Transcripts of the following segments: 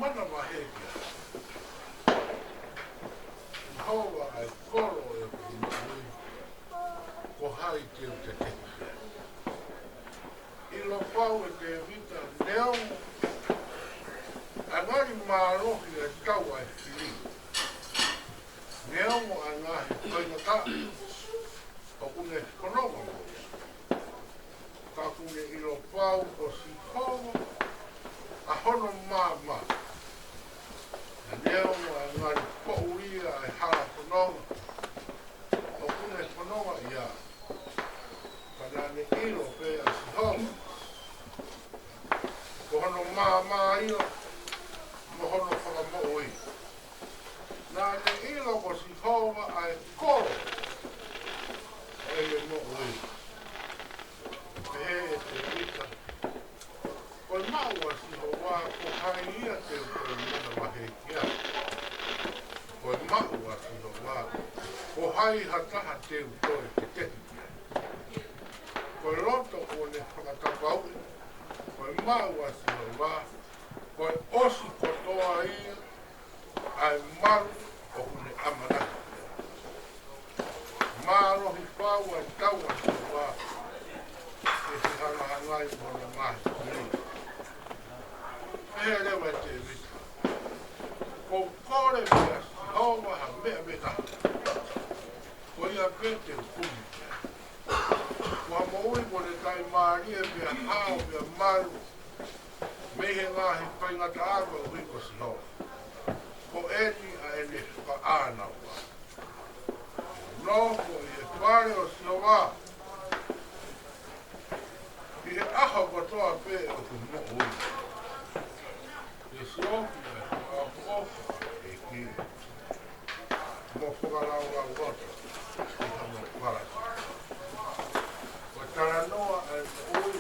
mana maheke. Hoa ai koro e kumui. Ko hai te o te teki. I lo pau e te vita neo. Angari marohi e tau ai whiri. Neo mo angahi koina ka. O kune kononga mo. Ka kune i lo pau o si kongo. A hono mama. A neo mo angari po uria e hala kononga. O kune kononga ia. Panane ilo pe a si honga. Ko hono mama ilo. Mo hono whakamo'o i. Nā ne ilo ko si honga ai koro. E mo'o i. He e te rita. Koe maua si ho wā ko hai ia te koe mana wahe kia. Koe maua si ho wā ko hai hataha te utoe te tehi kia. Koe roto o ne whakatapau. Koe maua si ho wā koe osi kotoa ia ai maru o kune amanaki. Marohi pau ai taua si ho wā. E se hana hangai mona mahi nei. Mea lewa te vita. Ko kore mea si hawa ha mea meta. Ko ia pete ukumi kia. Ko ha moui ko ne tai maaria mea hao mea maru. Mehe ngahi whaingata agua uiko si hawa. Ko eni a ene ka ana wā. No ko i e whare o si hawa. I e aha katoa pe o ku mo ui. E si oki e whakaofa e ki. Mo whakarau au wata. I hama parati. Ko taranoa e ui.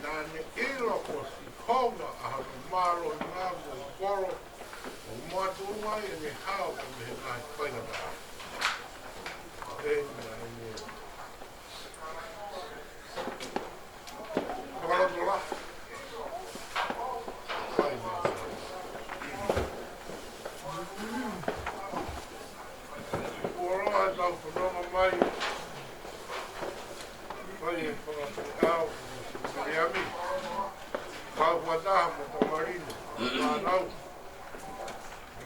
Nā ne ilo ko si honga a hana maro i ngāmo i koro. O mātu mai e ne hao ka mehe ngahi whaingata. E mea e mea. Whakaloto la. Whai mea. Uoroa e tau whanonga mai. Whai e whakaloto au. Miami. Kau wataha mo tamarino. Whanau.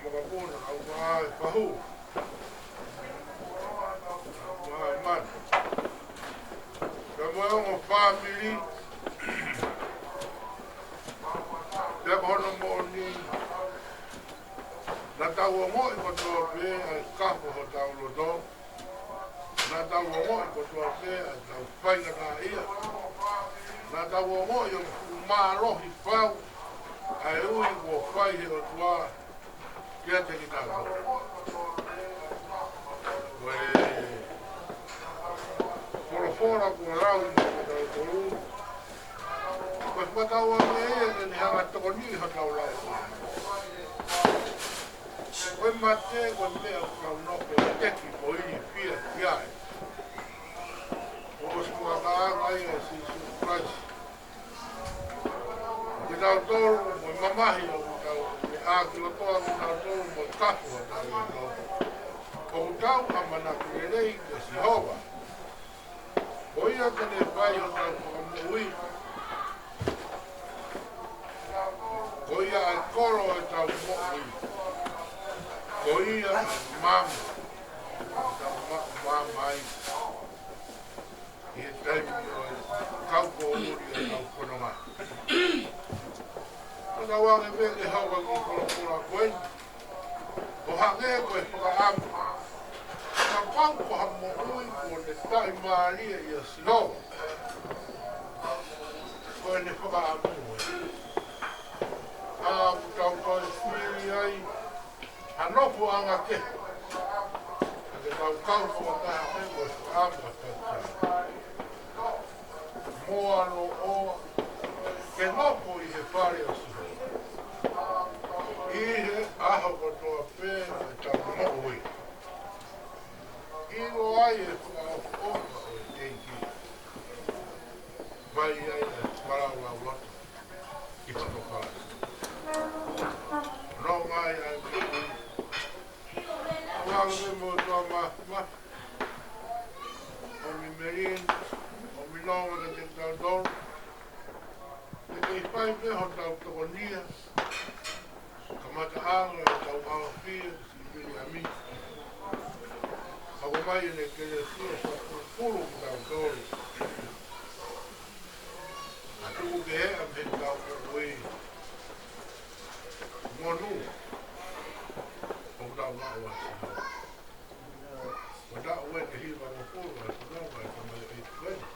Makapuna au maa e pahu. Maa man. Ka moe family. Te hono mo ni. Na tau o mo i kotoa pe ai kapo ho tau loto. Na tau o mo i kotoa pe ai tau whainga ka ia. Na tau o mo i o maarohi pau. Ai ui o whai he o tua. Kia te ki tākau. Koe korofora kua rau i mo tau koru. Koe whatau a me e ni hanga toko ni hatau lau. Koe mate koe mea kau noko e teki po ini pia kiae. Koe skua ka anga i a sisu Christ. Ke tau toru mo mamahi o tau. Aki la toa ki tau toru mo kapu a tau i tau. Ko tau amana kurelei ke si hova. Ko ia tene pai o tau whakamui. Ko ia ai koro e tau mo'ui. Ko ia mama. Tau mama ai. I e taimi o e kauko uri e tau kononga. Kona wange veke hawa ki kora koe. Ko hange koe whakaamu. Ka pauko ha mo ui ko ne tai maaria i a sihoa. Koe ne whakaamu e. Tau koe whiri ai. Hanopu anga ke. Ake tau kau whakataha me koe whakaamu a tau. Moano o ke nopo i he whare o sihoa. Ihe aho kotoa pēna e tau mo'ui. Ilo ai e whakaofa o e teiki. Vai ai e wharau au wata. I whakapara. mai me ho tau toko nia. Kamata anga e tau awa fia si mili a mi. Ako mai ne kele fia sa kuru ki tau tolu. A tuku ke hea me tau kukui. Monu. O tau maua si. O tau wete hiwa mo kuru a sunama e kamai e tuweni.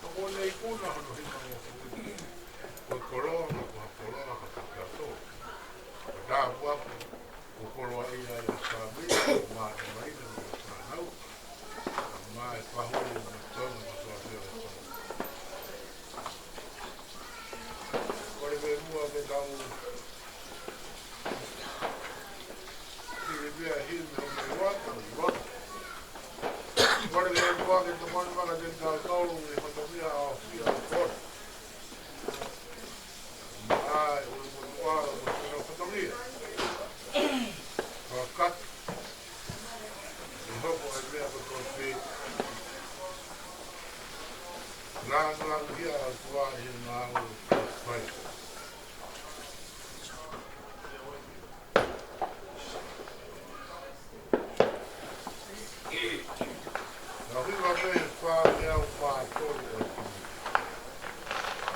Ako nei kuna hono hiwa mo kuru. Koe koroa ma kua koroa ka kakato. O tau wapu. O koroa ia ia sa mea. O maa e maina o sa nau. O maa e pahuri o ma tonga ma soa mea o sa. Kore me mua me tau. Kiri mea hime o me wata o wata. Kore me mua ke tamani maka te tau tolu me hatamia a fia o kore. Ai, o mo tuara mo tino hatamia. Ka kati. I hopo e mea ko tō pē. Nāngang hia a tua i ngā o pai. Nā hiwa me whā mea o whā tōru o tini.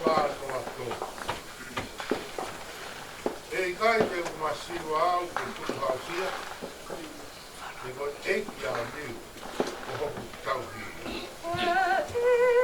Whā noa tō. E kai te umasiwa au ke tū hausia. Te ko eiki a niu. O hopu tau hi. Oh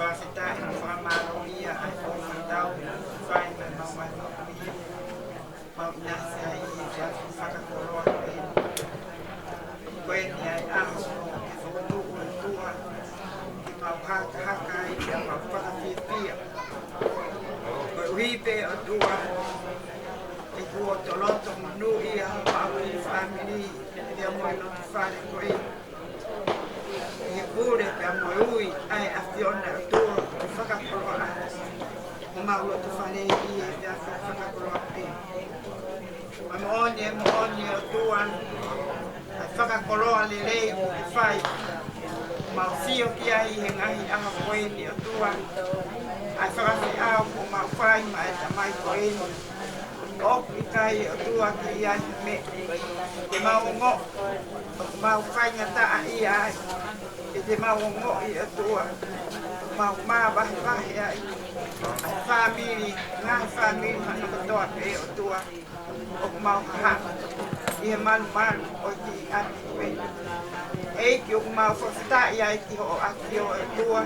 whawhita e whamaro ia ai o whandau whai mai maumai maumai mau inasi ai i te atu whakakoroa koe ni ai aho ke whakutu ua tua ke mau haka ai ke mau whakawhiwhia koe uhipe o tua e kua toloto manu ia mau i whamiri ia moe no te whare koe e kure pe a moe ui ai a whiona o tua te whakakoroa o mau lo te whare i e te a whakakoroa pe ma mooni o tua ai whakakoroa le lei o te whai mau whio ki ai he ngahi aha koeni o tua ai whakawhi au ko mau whai ma e tamai koeni oki kai o tua ki ia me te mau ngo mau whai ngata a ia ai e te mau ngo i o tua mau maa bahi bahi ai ai whamiri ngahi whamiri hana katoa pe o tua o mau ha i he malu o ki ati koeni eiki o mau whawhitai ai ki ho aki o e tua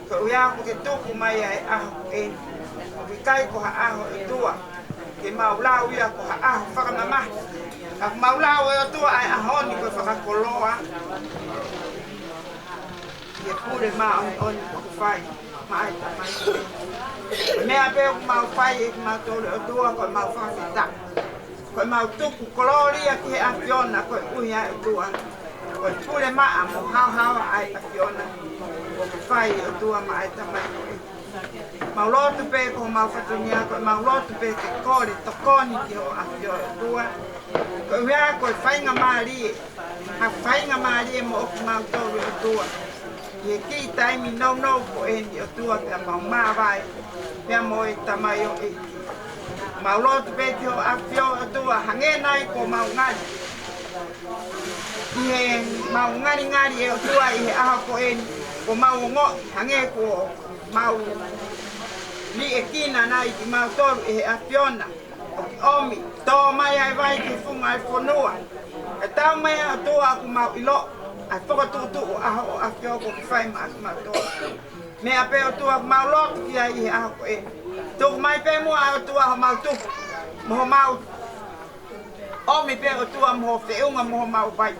ko uia ko ke tuku mai ai aho e o wikai ko ha aho e tua ke mau lau ia ko ha aho whakamama ka mau lau e o tua ai ahoni ko whakakoloa ke pure maa oni ko whai mai ta mai mea pe o mau whai e ki mau tole o tua ko mau whawhitai ko mau tuku koloria ki he afiona ko ui ai o tua koe pule maa mo hawa ai a Fiona o ke whai o tua ma ai tamai koe. Mau lotu pe ko mau whatunia koe, mau lotu pe ke kore tokoni ki ho a Fiona o tua. Koe wea koe whainga maarie, ha whainga maarie mo oku mau toru o tua. I e ki taimi no ko eni o tua pia mau maa vai, pia mo e tamai o e. Mau lotu pe ki ho a Fiona o tua, hangenai ko mau ngani. I he mau ngari e o tua i he aha ko eni o mau ngo hange ko mau li e kina nai ki mau toru i he apiona o ki omi tō mai ai vai ki funga ai whanua e tau mai o tua ku mau ilo ai whakatutu o aha o apio ko ki whai ma aku mau toru me a pe o tua ku mau lotu ki ai i he aha ko eni tuku mai pe mua o tua ho mau tuku mo mau omi pe o tua mo whiunga mo mau bai.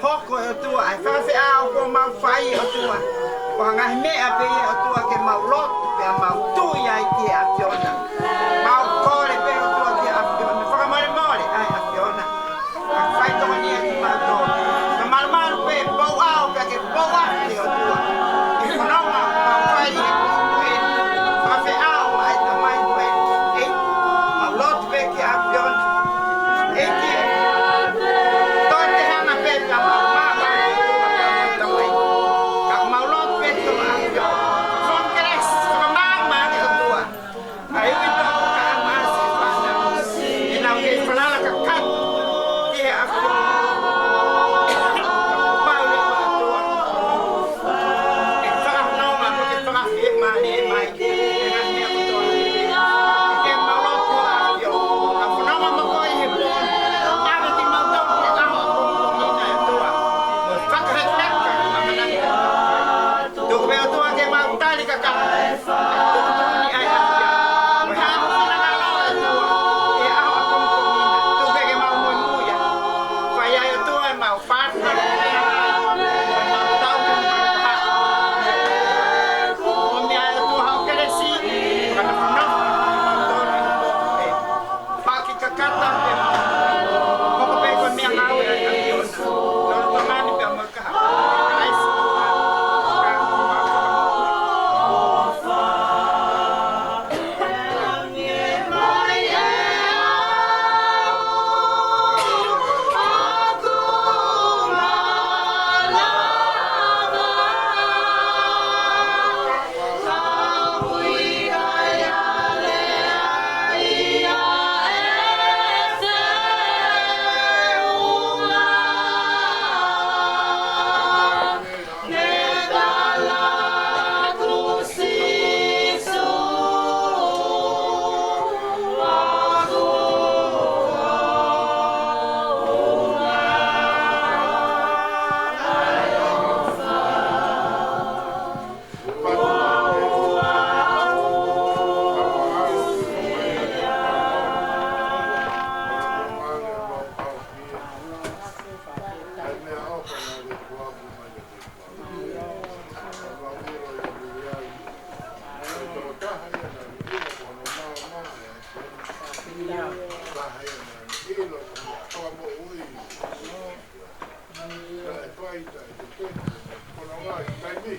Hoko o tua ai whawhi au ko mau whai o tua. Ko ngahi mea pe o tua ke mau lotu pe a mau tui ai ki a Fiona. Mau kore pe o tua ki a Fiona. Whakamare more ai a Fiona. A whai tonga nia ki mau tō. Ka maru pe bau au pe ke bau ate o tua. I whanonga mau whai e ko e. Whawhi au ai tamai ko e. E mau lotu pe ki a Fiona. E ki e. Toi te hana pe ka mau maa e tua ka mau tamai. Ka mau lotu pe ki o a Fiona. Whonkeres, whakamaa maa ki o tua. Ai ui tō ka mi.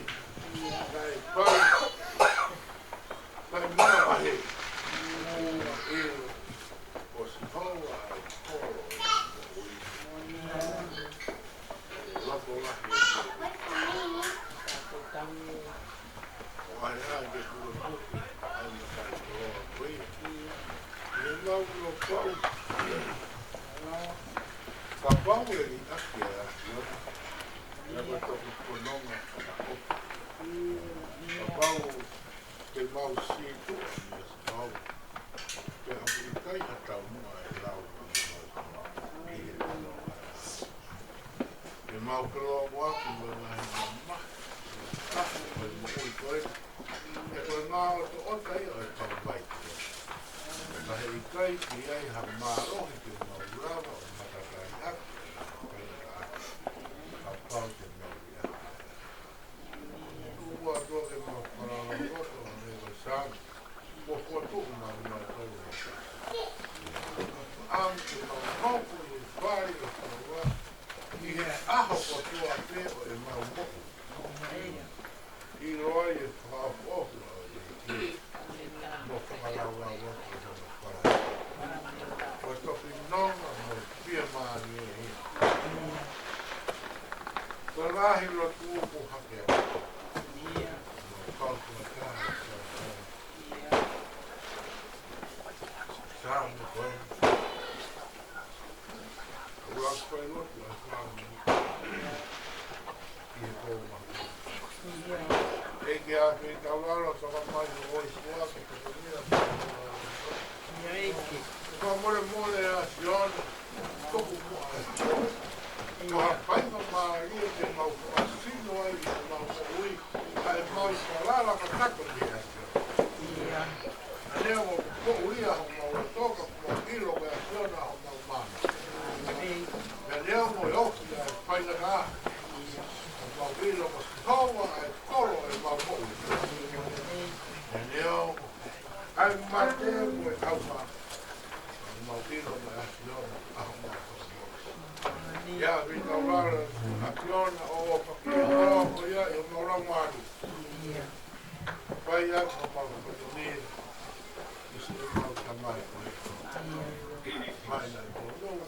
Lai pai, lai mana mahe. E o si hoa ai koro e lako lahi o ai ai ke kuro kuki ai na kai koroa kui. E mau no pau. Ka pau e ni aki e aki o. Never toki kononga ka opa. Ka pau te mau si tu a mi as mau. Te hapu kai ha tau mua e lau i e kononga. Te mau keloa waki mo na he mamma. Kahu mai mo ui koe. E koe ngā o to ota i o e tau mai. Ka he i kai ki ai ha mārohi te mau rawa o matakai aki. Kai ka aki. Ka pau te mau i aki. Ua toa ke mau parala roto o me koe sāngi. Ko kua tuku mau mai tau o ang te mau mauku i whāri o whāua. I he aho ko tua te o e mau moku. I roa i e whāofu ofu o e ki. Mo whakalau la watu o tana whara. Ko e toki nonga mo pia maani e hia. Ko lahi lo tuupu hake a. Mo kauku a kāre sa Sāmu koe. Ua koe lotu a whāmu. I he kou mahu. E ke a whi tawara saka mai o oi sua ke te mea. Ka mole mole a siona. Toku mua e siona. Ka whainga maaria te mau whaasino ai te mau ui. Ka e mau i whalala ka tako ni a siona. Leo mo ko uria ho mau toka ko hilo ko asiona ho mau mana. Me leo mo yo ya faina ka. Mau hilo ko kawa e kolo e mau mo. Me leo ai mate mo e aufa. Mau hilo ko asiona ho mau. Ya vi ka wala asiona o pa ko ya yo mo ra mari. Vai ya ko mau ko ni. Mau tamai koe. Mai nai kōroa.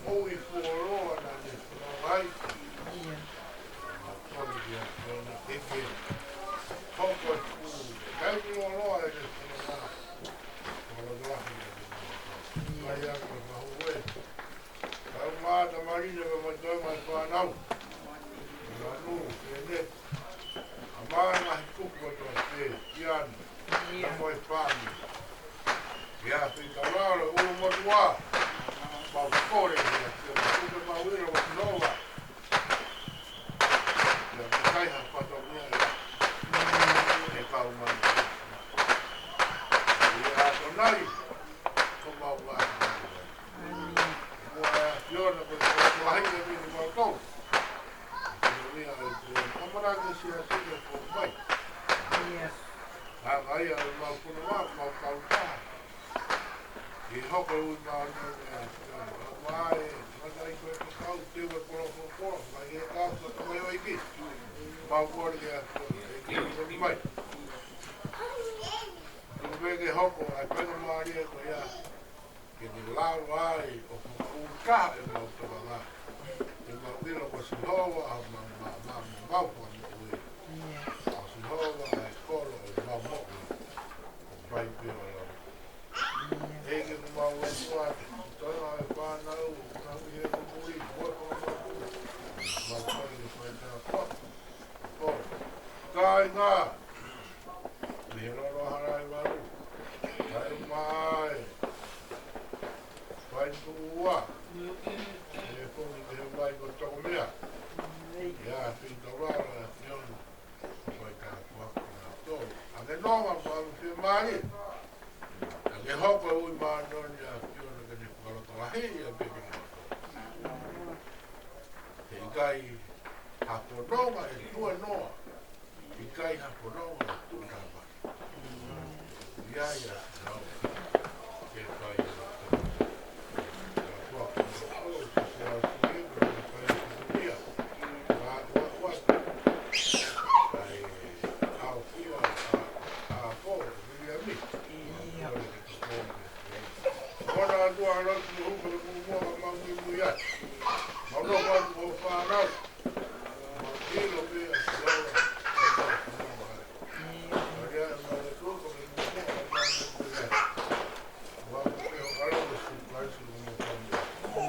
Oi kōroa na ne whanai. Ma toni kia kōna eke. Hoko e kū. Kai kōroa e ne whanai. Kora grahi e ne whanai. Mai a koe mahu e. Kau māta marina me mai toi mai whanau. Nga nū, e ne. A mai mahi kuku e toa te. Kiani. Na moi whāmi. Ia whi tawara uru motua. Mau kore ia. Ia kuka mau ira wa tinoa. Ia kaiha whato mea ia. E kau mai. Ia ato nai. Ko mau mai. Mua ea fiona ko te wahinga minu mau kou. Ia e te amaranga sia sika ko mai. Ai a mau kuna mau kauta. I hoko ui mau nani a wai, matai koe ka kau tewa koro. Mai e kau ka tamai o iki. Mau kore ia e ki mai. Tuku peke hoko ai pena maaria ko ia. Ke ni lau ai o kuka e mau tawa ngā. E mau ilo ko si hoa a mau kone ui. A si hoa ai koro e mau moku. Pai pia o lau. Ege ku mau e suate. Tono ai whanau, nau i he kumuri, mua kama kumuri. Mau kore ni whai tēnā kua. Ko, kai ngā. Me roro harai waru. Kai mai. Whai tua. E koni te he wai ko toko mea. Ia, whita wara e whionu. Whai tēnā kua kona tō. Ane nonga wharu whia maari. Ane hoko ui maa noni a whionu ka ne whakarota lahi a peke ni wako. Te ikai hapononga e tua noa. Ikai hapononga e tua nama. Ia ia nau. Ke kai e wako. Ka kua kona tō. Ka se a sienga. Ka kai e kukuria. Ka ua ua. tua ala tu hu ko mo ma mi mu ya ma no ma ko fa na e lo pe a so ya ma le tu ko mo ma mi mu ya wa ko yo ala ko su la su mo ko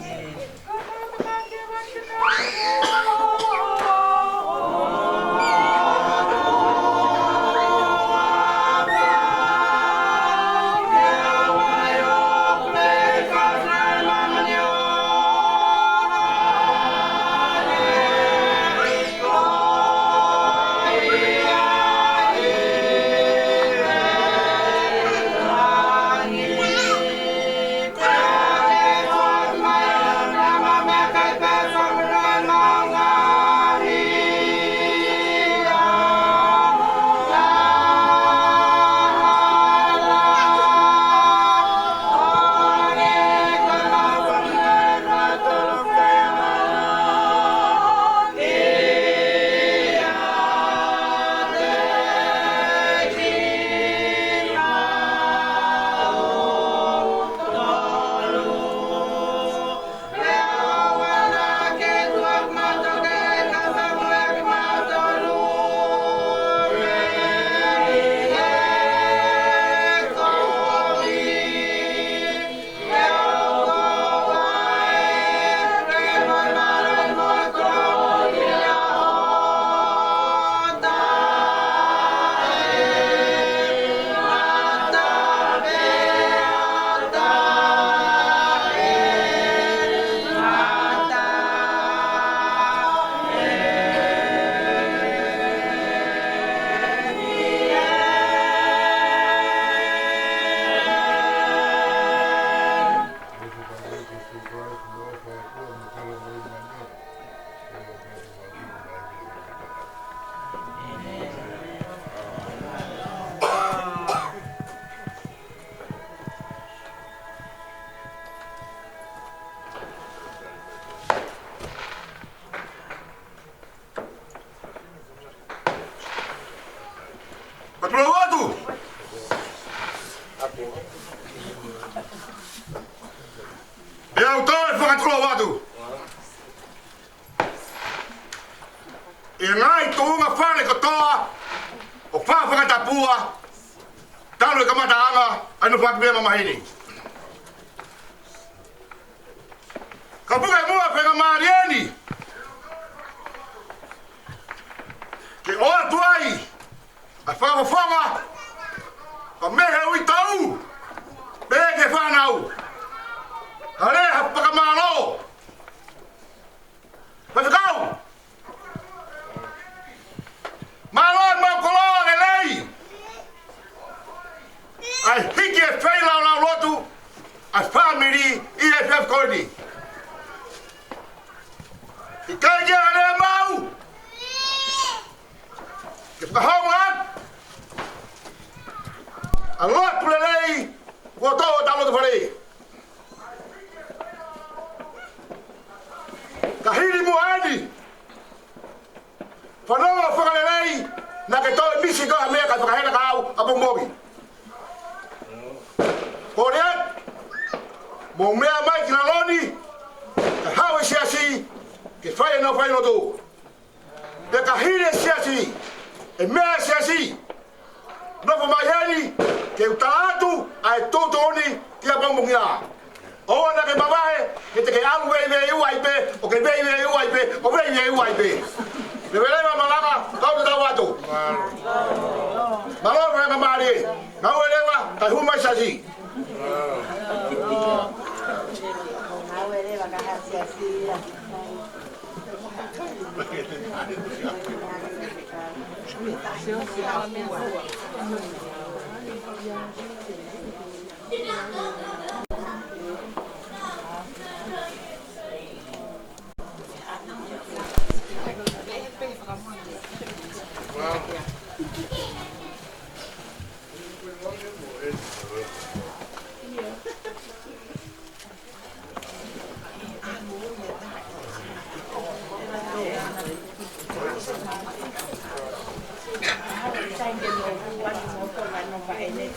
Saya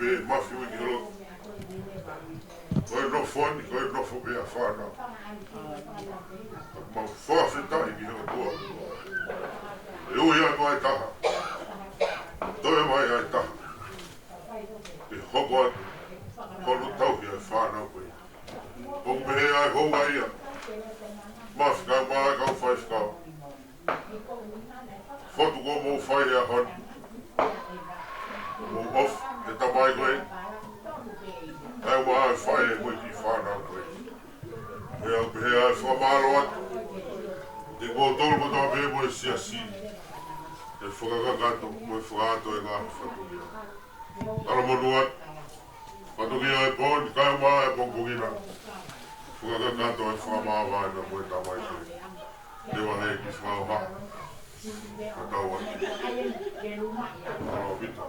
be mafi wiki holo. Koe no foni, koe no fo be a whana. Ma whawhita i ki heo tua. E ui atu ai taha. Toe mai ai taha. E hoko atu. Kono tauhi ai whanau koe. O mehe ai hou ai ia. Maska mai kau whai skau. Fotu ko mou whai ea hon. Mou off e tamai koe. Ai wa ai whai e mui ki whanau koe. E au mehe ai whamalo atu. Te kō tolu ko tau mehe mo e sia si. E whakakakato, mo e whakato e ngā whatukia. Tala monu atu. Whatukia e pōni, kai maa e pōpukina. Whakakakato e whamāwaina mo e tamai koe. Te wahe ki whakauha. Ka tau atu. Alo vita.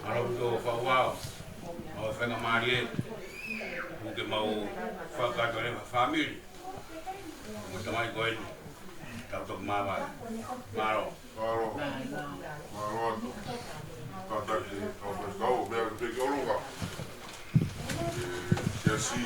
Alo vita o whauao. O whenga maari e. Uke mau whakato e whamiri. Mo tamai koe ni. Tau toku māwai. Maro. Maro. Maro atu. Tātaki tau wheskau, mea ki peki olunga. Sia si.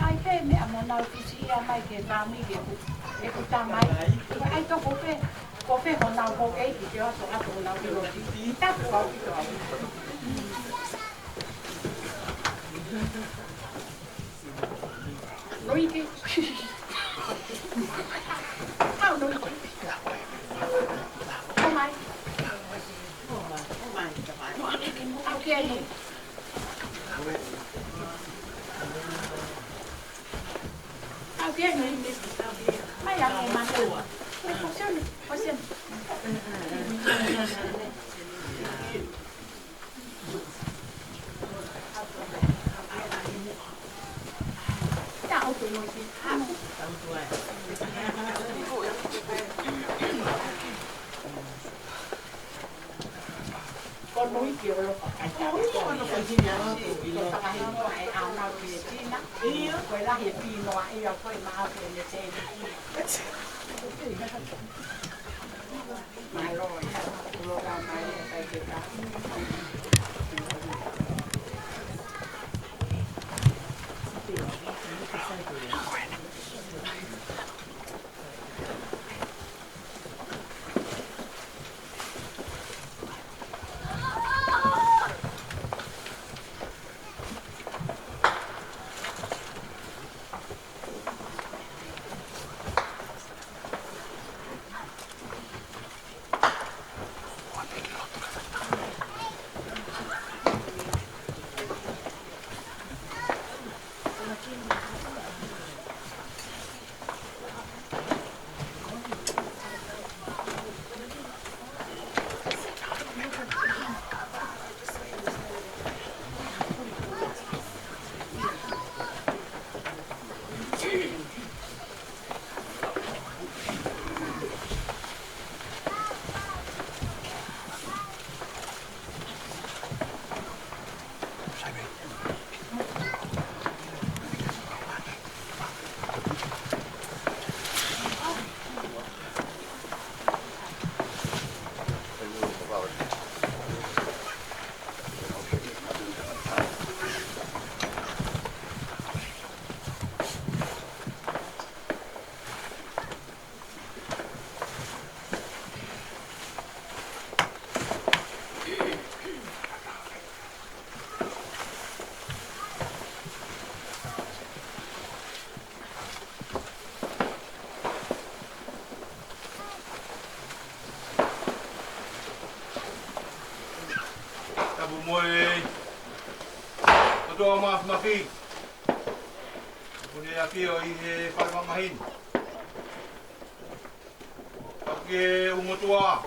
Ai pe me amo na oficina mai ke na mi ke e ku ta mai ai to ko pe ho na ko e ki yo so ato na ki ro ti ta ko ki to no i ke au no i ke oh my okay Alguém aí mesmo, mas a minha matou. Funciona. Tá alto noite. Con núi kiểu lo con nó phải gì nhá nó phải hay áo nào thì chi nè quay ra hiện pin nó ai giờ quay mà thì nó chơi mai rồi lo ra mai đây cái đó Maki. Punya aki o i whakamamahin. ke umutua.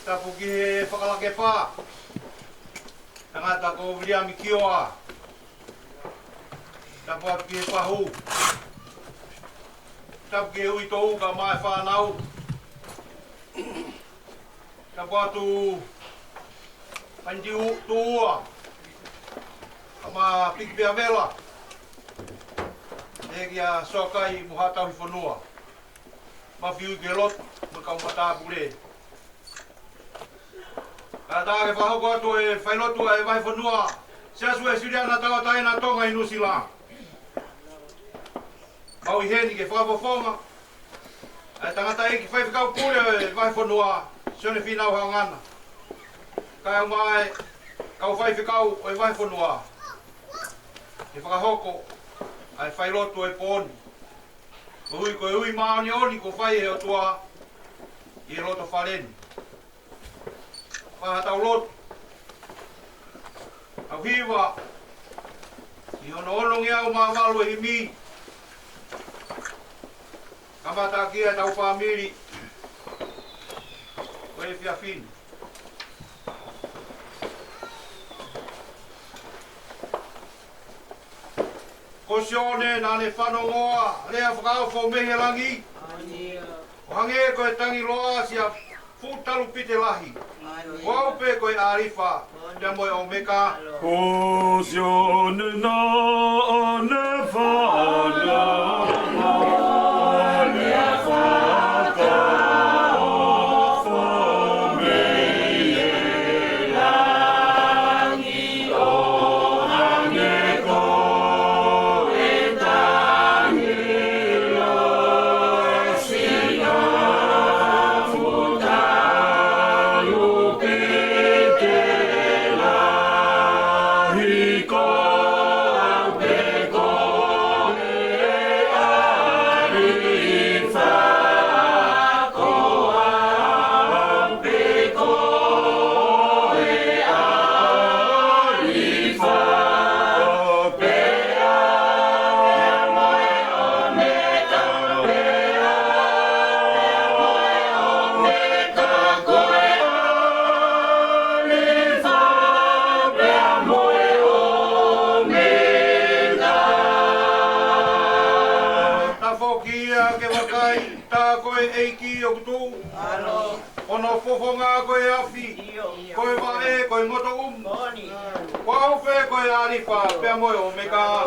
Tapu ki whakalake pā. Tangata ko William Kioa. Tapu atu ki pahu. Tapu ki hui tohu ka mai whanau. Tapu atu Panji tua. Ama pikpea vela. Egia sokai muhata hui whanua. Mawhiu ke lot, makau mata pule. Kata ke whahoko atu e whailotu e vai whanua. Siasu e siriana tawa taina tonga i New Zealand. Mau i heni ke whawawhonga. E tangata eki whaiwhikau pule e vai whanua. Sione whinau hangana. Kai mai, kau whaiwhikau e vai whanua. E whakahoko, ai whailotu e pōni. Hui koe hui maoni oni ko whai e o tua i roto whaleni. Whahatau lotu. Au hiwa, i hono onongi au maa walu e himi. Kamata kia tau whamiri. Koe whia whini. Ko sione nane whanongoa, rea whakao whau mehe langi. O hange koe tangi loa sia futalu pite lahi. Waupe koe arifa, rea moe o meka. Ko sione nane whanongoa. Ono fofonga koe afi, koe wae, koe moto Waupe koe arifa, pea moe o meka.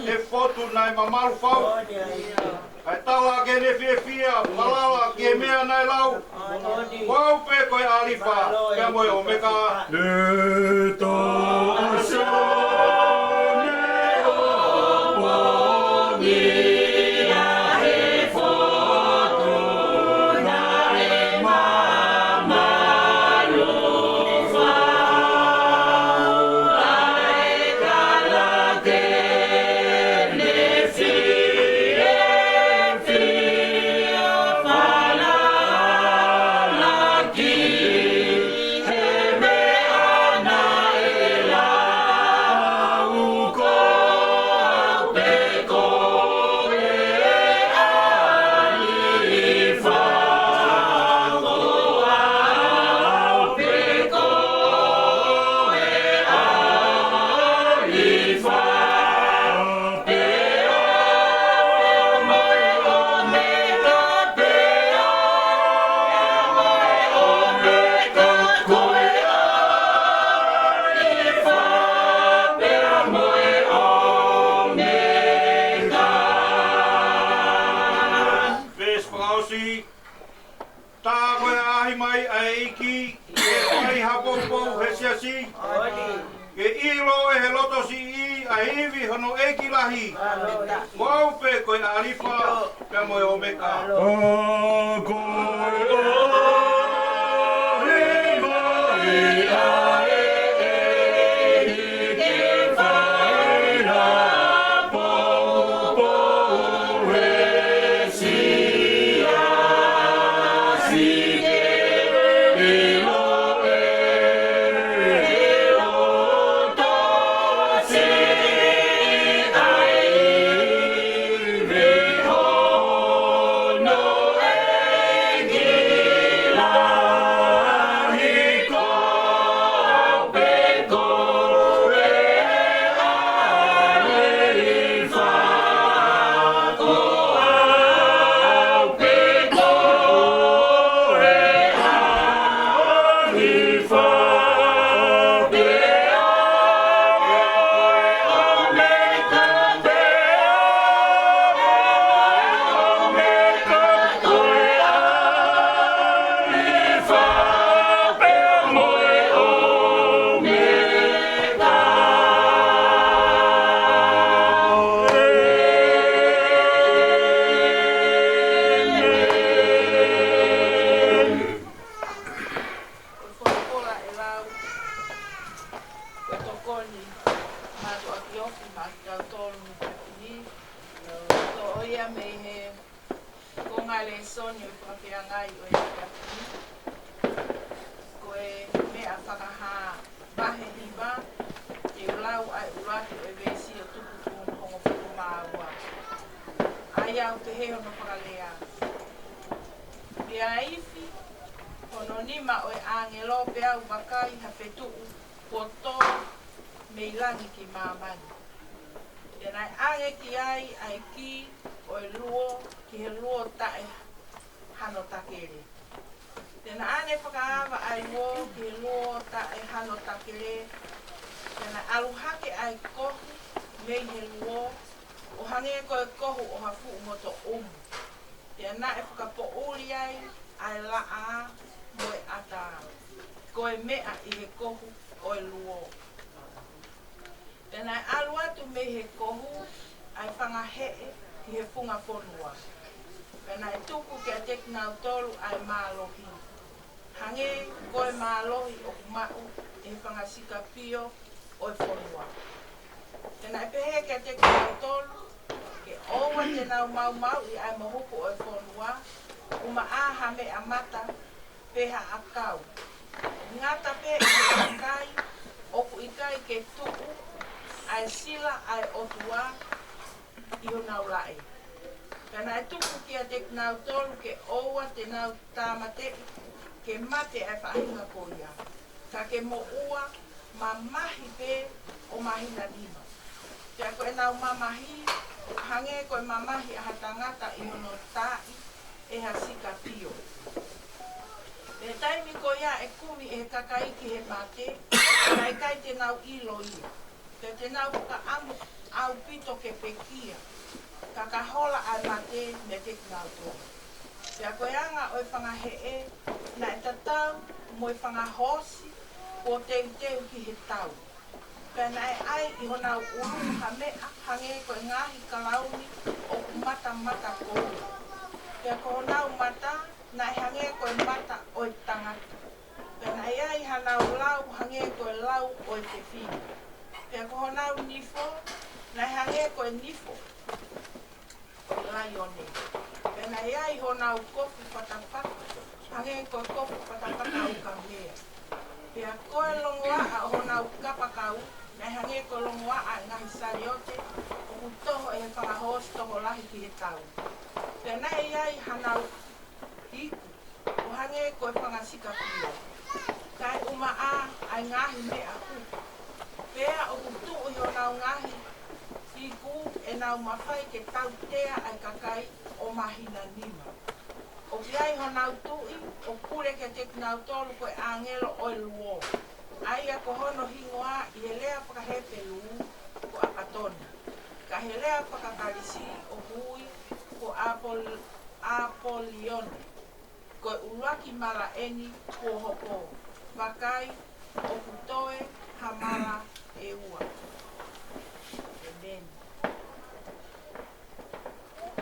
E fotu nai mamaru whau. Ai tawa ke ne whia, malala ke mea nai lau. Wau pe koe alifa, pea moe o meka. E to asio ne o pongi. La Tā koe ahi mai a iki, e mai hapopo he siasi. Ke ilo e he loto si I a hivi hono eki lahi. Waupe koe alifa, pia moe o meka. Ko ulaki mara eni ko hoko wakai o kutoe hamara e ua. Amen.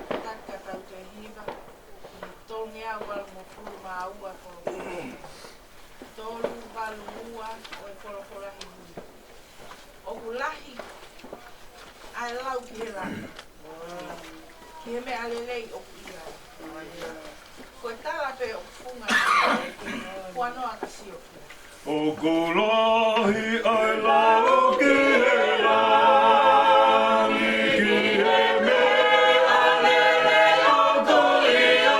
Taka tau te hiva. Tonge a wala mo pulu ma ua kolo. Tolu walu ua o e kolo kolo hivi. O kulahi ai lau ki he lahi. Ki he me alelei o kuia. Ko tala pe o funga. Puanoa kasio. O kulahi ai lau ki he lahi. Ki he me alelei o kuia.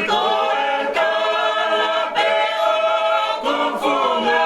Ko e tala pe o kufunga.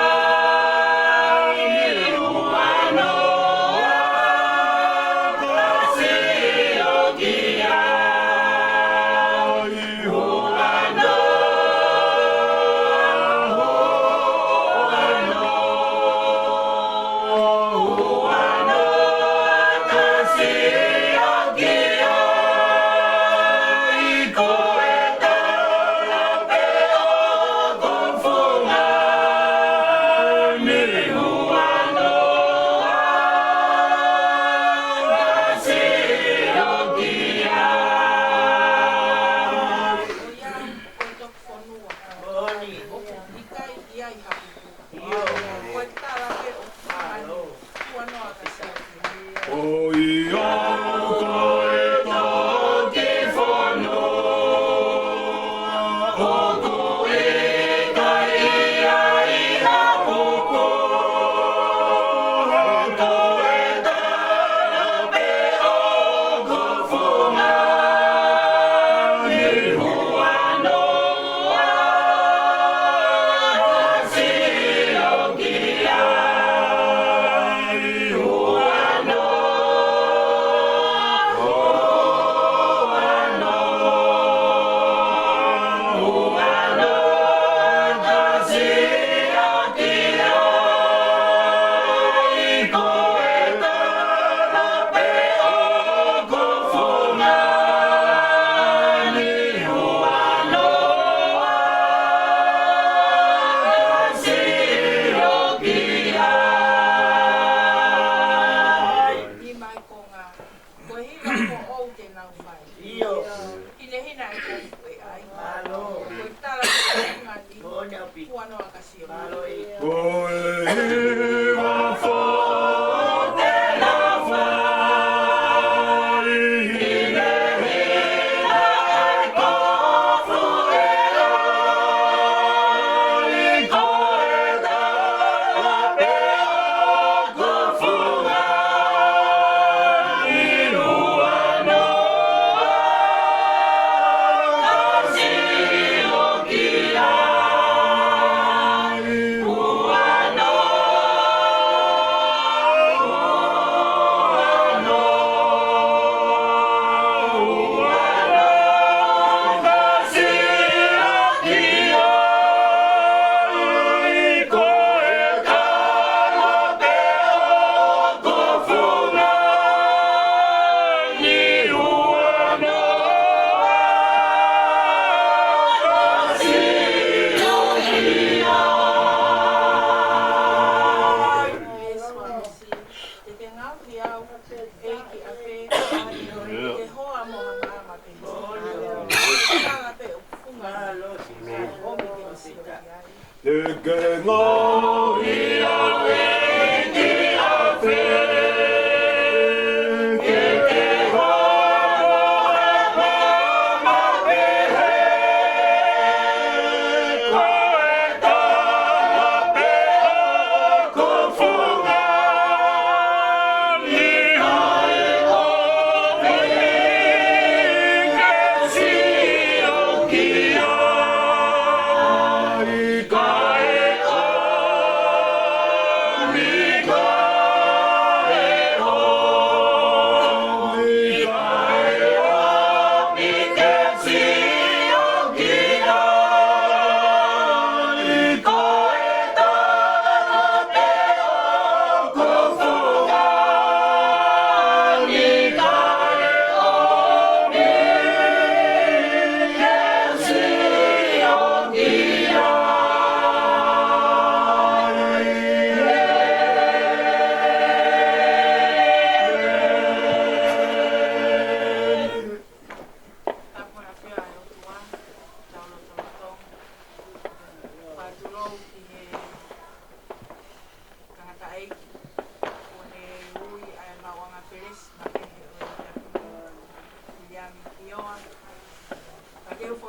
Go!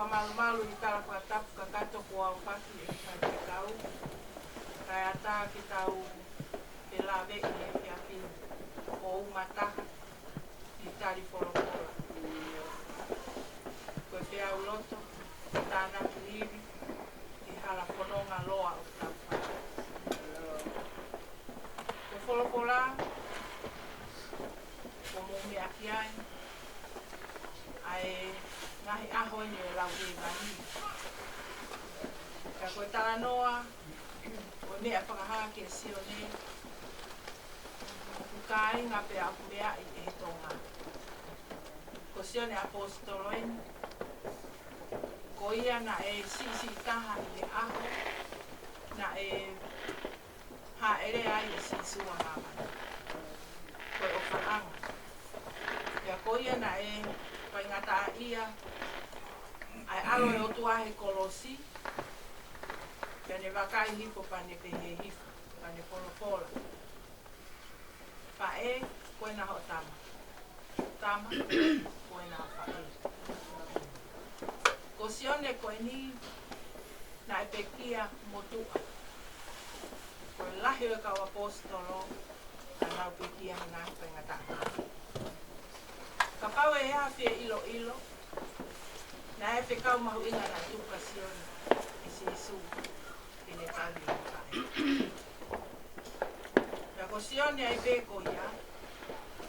kua malu i tala kua tapu ka kato kua au paki e kai kau. Kai ata ki tau e la veki e ki api o umataha i tali polopola. Koe pe au loto, tāna kirivi, i hala pononga loa o taupa. Koe polopola, ko mumi aki ai, ai ngahi aho ni e lau hei mahi. Ka koe tala noa, o mea whakaha ke sio ne, kukai ngā pe aku mea i e tonga. Ko sio ne apostoloeni, ko ia na e si taha i e aho, na e ha ere ai e si sua hama. Koe o whaanga. Ia ko ia na e pai ngata a ia, ai alo e o tuahe kolosi, pia ne wakai hipo pa ne pehe hipo, pa ne polopola. Pa e, koe na ho tama. Tama, koe na pa e. Ko sione koe ni, na e pekia motua. Koe lahi o e kau apostolo, na nau pekia hina hipa ngata a. Ka pau e hea fie ilo, na e whekau mahu inga na tuka sione, e si isu, e ne tali o tae. Ka ko sione ai peko ia,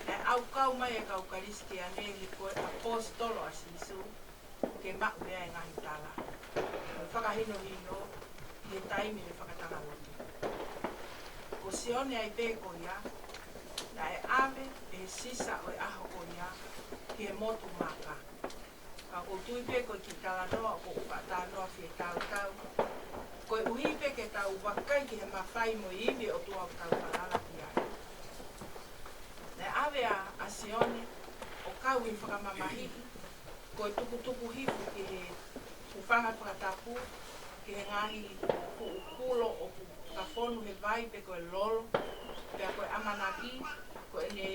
na au kau mai e kau kariski a neli koe apostolo a si isu, ke mak mea e ngahi tala. Koe whakahino, i e taimi e whakatanga lote. Ko sione ai peko ia, na e ame e sisa o e aho ko ia, ki e motu maka. Ka ko tuipe ko ki tala noa ko upata noa fie tau. Ko e uhipe ke tau wakai ki he mawhai mo iwi o tua o tau palala ki ai. Ne ave a sione o kau i whakamamahi, ko e tuku hifu ki he uwhanga pakatapu, ki he ngahi kulo o kafonu he vai pe ko e lolo, pe ko e amanaki, ko e ne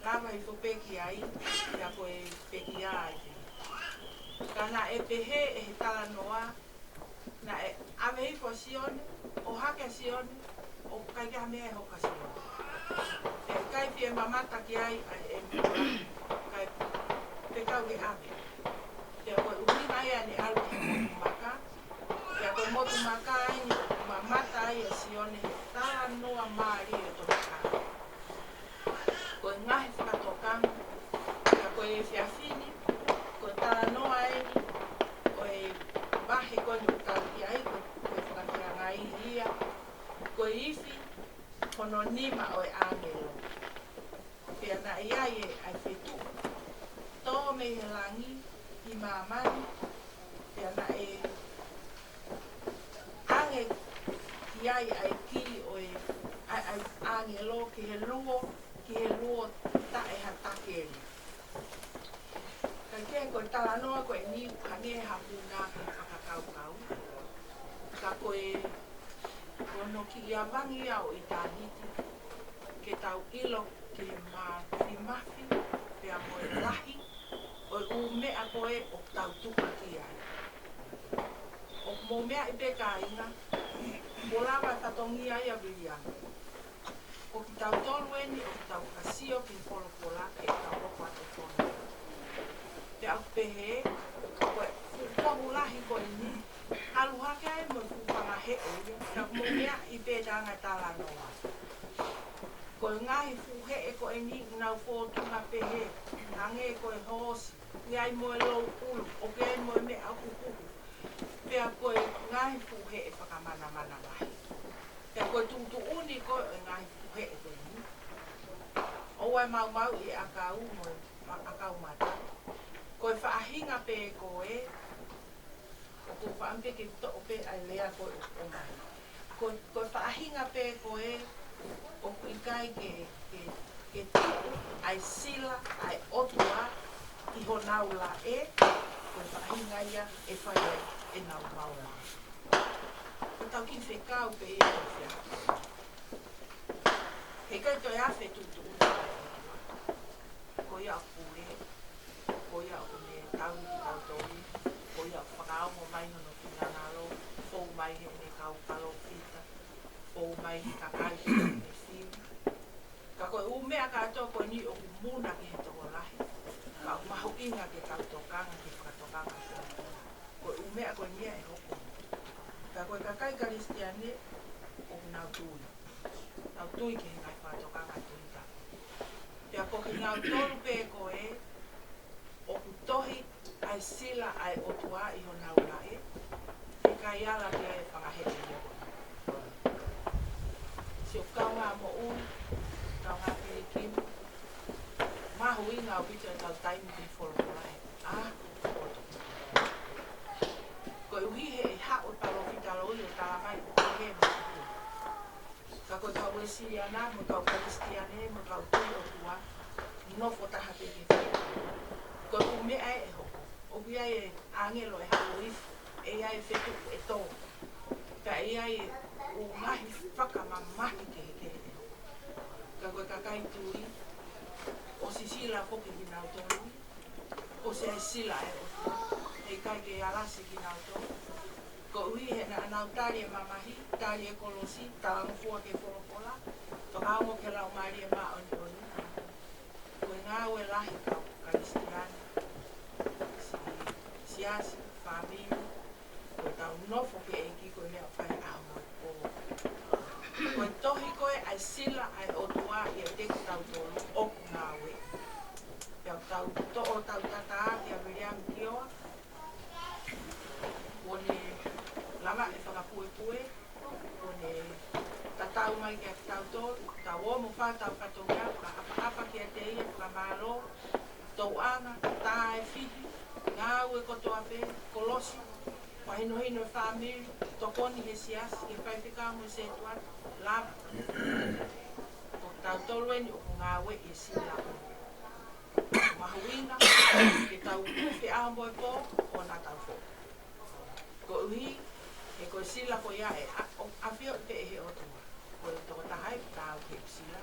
lava i whupeki ai, pia koe peki ai. Ka na e pehe e he tala noa, na e ame hifo sione, o hake sione, o kai kia mea e hoka sione. E kai pia mamata ki ai, e mura, kai pekau ke ame. Pia koe uhinga ia ni alu he motu maka, pia koe motu maka ai ni mamata ai e sione, he tala noa maari e toka. Koe ngahi whakatokanga, ka koe e whiawhini, koe tala noa eni, koe wahi koe ni utauki ai, koe whakatanga i ia, koe iwi, kono nima o e angelo. Pia na ia e ai whetu, tō me he langi, i mamani, pia na e ange ki ai kiri o e ai angelo ki he luo ta e hatakeri. Ka kei koe tala noa koe ni hange hapu ngā ki whakakau. Ka koe kono ki ia wangi au i tāhiti, ke tau ilo ki he mafi, pia moe lahi, o u mea koe o tau tuka ki ai. O mo mea i peka inga, mo lawa tatongi ai a vilianga. O ki tau tolu eni, o ki tau kasio ki polopola e tau roko ato tono. Te au pehe, koe fukuahu lahi koe ni, alu hake ai mo fukanga he oi, ka mo mea i pētanga tala noa. Koe ngahi fuhe e koe ni, nau fōtunga pehe, nange koe hoosi, ngai moe lou ulu, o ke ai moe mea au kukuku. Pea koe ngahi fuhe e whakamana lahi. Pea koe tūtu uni koe e ngahi fuhe e koe ni. Oai mau i akau moe, akau mata. Koe whaahinga pe koe, o ko whaampe ke to pe ai lea koe o mai. Koe whaahinga pe koe, o ikai ke tuku, ai sila, ai otua, i ho naula e, koe whaahinga ia e whai e nau maula. Ko tau ki whekau pe e o whia. He kai toi awhe tutu unai. Ko ia pure, ko ia o me tau ki tau tori, ko ia whakaongo mai hono ki ngā ngaro, fōu mai he ne kau kalo pita, fōu mai he kakai ki ne whiu. Ka koe umea katoa koe ni o kumuna ki he toko lahi. Ka umahu inga ke kau tokanga ki whakatokanga koe. Koe umea koe nia e hoko. Ka koe kakai karistiane o nau tui. Nau tui ki he ngai whakatokanga tui ta. Pea ko ki ngau tolu pe koe, o kutohi ai sila ai otua i ho nau lae. E kai ala ke e whakahere i o. Si o kaunga mo ui, kaunga pirikimu, mahu i ngau pita e tau taimi ki wholomorae. Oto. Koe uhi he e hao i palo pita lo i o tala mai o he mahu. Ka koe kau e siriana, mo kau karistiane, mo kau tui o tua, nofo taha te ke whia. Koe umea e hoko. O bia e angelo e hao ifu, e ai whetu e tō. Ka e ai o ngahi whakamamahi ke he ke he hoko. Ka koe kakai tui, o si sila hoki ki nau tōru, o se ai sila e o tua, e kai ke alasi ki nau tōru. Ko ui he na anau tari e mamahi, tari e kolosi, tāngfua ke kolokola, whakaongo ke lau maari e maa oni oni. Koe ngā ue lahi kau, karistiani, siasi, whamini, koe tau nofo ke eki koe mea whai aho e kō. Koe tohi koe ai sila ai otua i a teku tau tōru oku ngā ue. Pea tau to'o tau tataa ki a Miriam Kioa, kone lama e whakapue, kone tatau mai ki a tau tōru, tau omu whātau katongia, apa ki a te ia, whakamālo, tau anga, tā e whihi, ngā ue kotoa pē, kolosi, wahino hino e whamiri, tokoni he siasi, ke whaipika mo se tuan, lama. Ko tau tolueni o ngā ue e sila. Mahuina, ke tau uwhi ahambo e pō, o nā tau fō. Ko uhi, e koe sila ko ia e awhio pe e he otua. Ko e toko tahai, tau ke sila,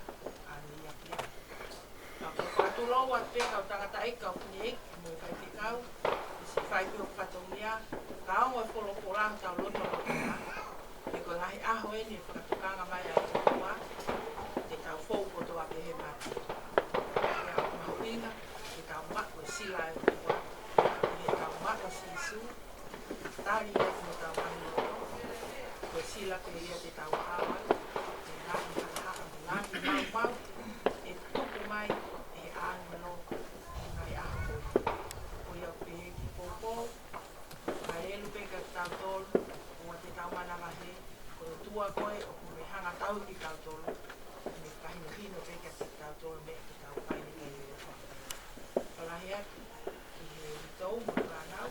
anu ia kia. Ka koe whakatulou at pe kau tangata e kau puni eki, mo e whaipikau, si whaipio katongia, ka ongo e wholopolang tau lono o tua. E koe ngahi aho eni e whakatukanga mai a otua, te tau fōu kotoa pe he mati. Ia mahuinga, te tau mako e sila e otua, te tau mako si isu, tari e mo tau mahi loto, koe sila pe ia te tau hawa, te ngahi hakaha, ngahi mau, e tuku mai, e anu no, ngai aho koe. Koe au pe heki pōpō, kai elu pe ka tau tolu, o te tau mana mahe, koe tua koe, o koe hanga tau ki tau tolu, me kahino hino pe ka tau tolu, me ki tau paini kai eo wha. Palahea, ki he tau, mo whanau,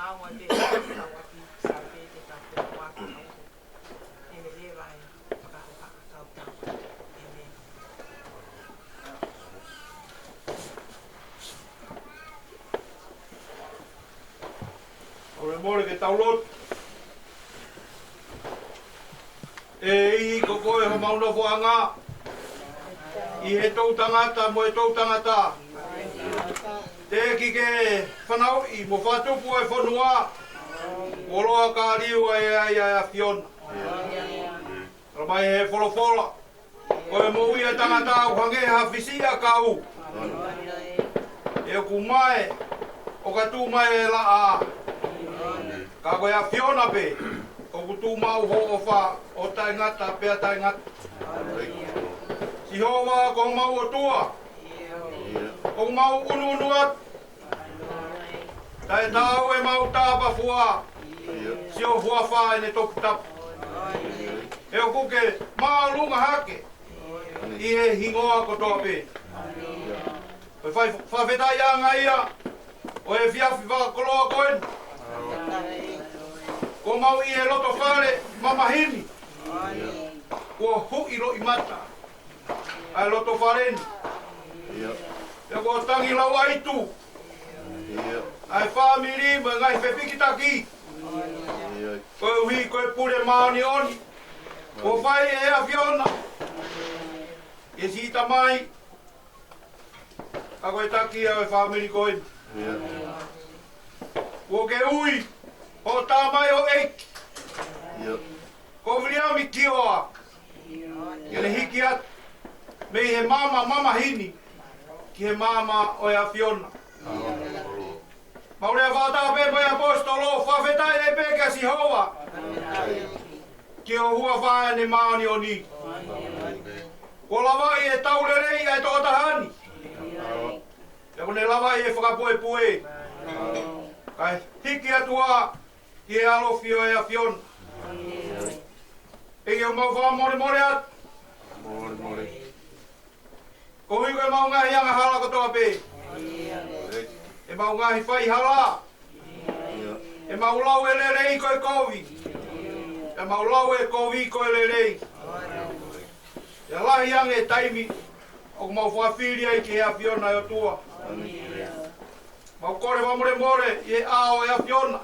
Awa te tau aki sape te tau te waka au. E me lewa e whakahoka tau tau. E me. Ore more ke tau lot. E i ko koe ho mauna whoanga. I he tau tangata mo e tau tangata. Te ki ke whanau i mo whatupu e whanua. O roa ka riu ai a Fiona. Ro mai he wholofola. O e mo ia tangata au hange ha whisia kau. E o ku mai. O ka tū mai e la a. Ka koe a Fiona pe. O ku tū mau ho o wha. O tai ngata pia tai ngata. Si hoa ko mau o tua. O mau unu at. Tai tau e mau tāpa fua. Si o fua whae ne toku tapu. E o kuke maa lunga hake. I he hingoa ko toa pe. O e whawhetai anga ia. O e whiawhi whakakoloa koen. Ko mau i e loto whare mamahini. Ko hui ro i mata. Ai loto whareni. E ko tangi lau aitu. Ai whamiri ma ngai whepikitaki. Koe hui koe pure maani oni. Ko whai e a Fiona. E sita mai. A koe taki a whamiri koe. Ko ke ui, o tā mai o eiki. Ko whiriami ki oa. Ele hiki atu. Mei he mama hini. Ki he mama o ea Fiona. Maurea whātā pe mai apostolo, whawhetai e pēkia si hoa. Ki o hua whae ne maani o ni. Ko lawai e taurerei ai tō tahani. E kone lawai e whakapoe. Kai hiki atua ki e alofi o ea Fiona. Ege o mau wha more atu. Ko hui koe mau ngahi anga hala katoa pe. E mau ngahi whai hala. E mau lau e lerei koe kovi. E mau lau e kovi koe lerei. E lahi anga e taimi. O mau whawhiri ai ki ea Fiona e o tua. Mau kore whamore i e ao ea Fiona.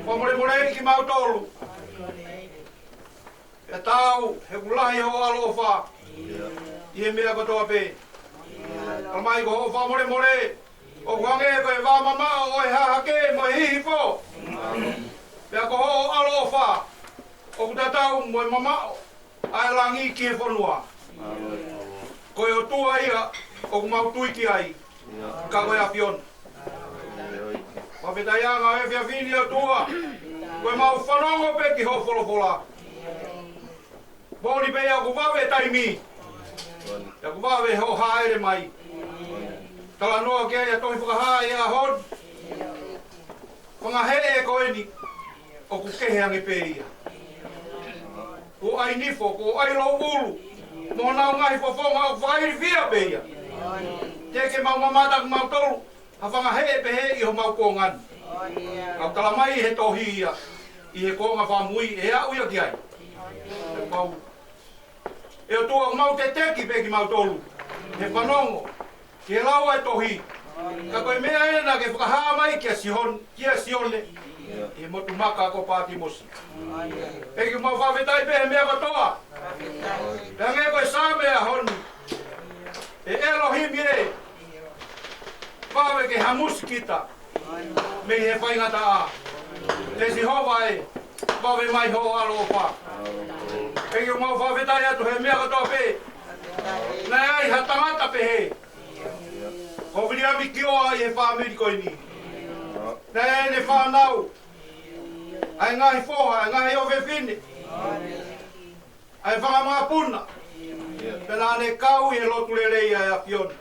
Whamore ki mau tolu. E tau, he kulahi ho alo wha. I he mea katoa pe. Kalmai ko ho whamore. O wange koe wā mama o e hahake mo e hihi po. Pea ko ho alo wha. O kutatau mo e mama ai langi ki he whanua. Koe o tua ia o kumau tuiki ai. Ka koe a Fiona. Whawhetai anga e whiawhini o tua. Koe mau whanongo pe ki ho wholofola. Boni pe au kuwawe taimi. Ya kuwawe ho haere mai. Tala noa kia ia tohi whakahaa ia hon. Whangahe e koe ni. O kukehe ange pe ia. Ko ai nifo, ko ai lau ulu. Mo nau ngahi whawhonga o whairi whia pe ia. Teke mau mamata ku mau tolu. Ha whangahe e pehe i ho mau kōngani. Au kalamai he tohi ia. I he kōnga whamui e au ia ki ai. E pau. E o tua mau te teki pe ki mau tolu. He whanongo. Ki he lau ai tohi. Ka koe mea ena ke whakahaa mai kia sione. I he motu maka ko pāti mosi. E ki mau whawhetai pe he mea katoa. Pea nge koe sāmea honi. E Elohim e. Whawe ke hamusi kita. Me he whaingata a. Te si hova e. Whawe mai ho alo wha. E ki mau whawhetai atu he mea katoa pe. Nei ai ha tangata pe he. Ko whiriami ki oa i he whaamiri koe ni. Nei ne whanau. Ai ngahi whoha, ai ngahi o whiwhine. Ai whangamaa puna. Pena ne kau i he lotu lerei ai a Fiona.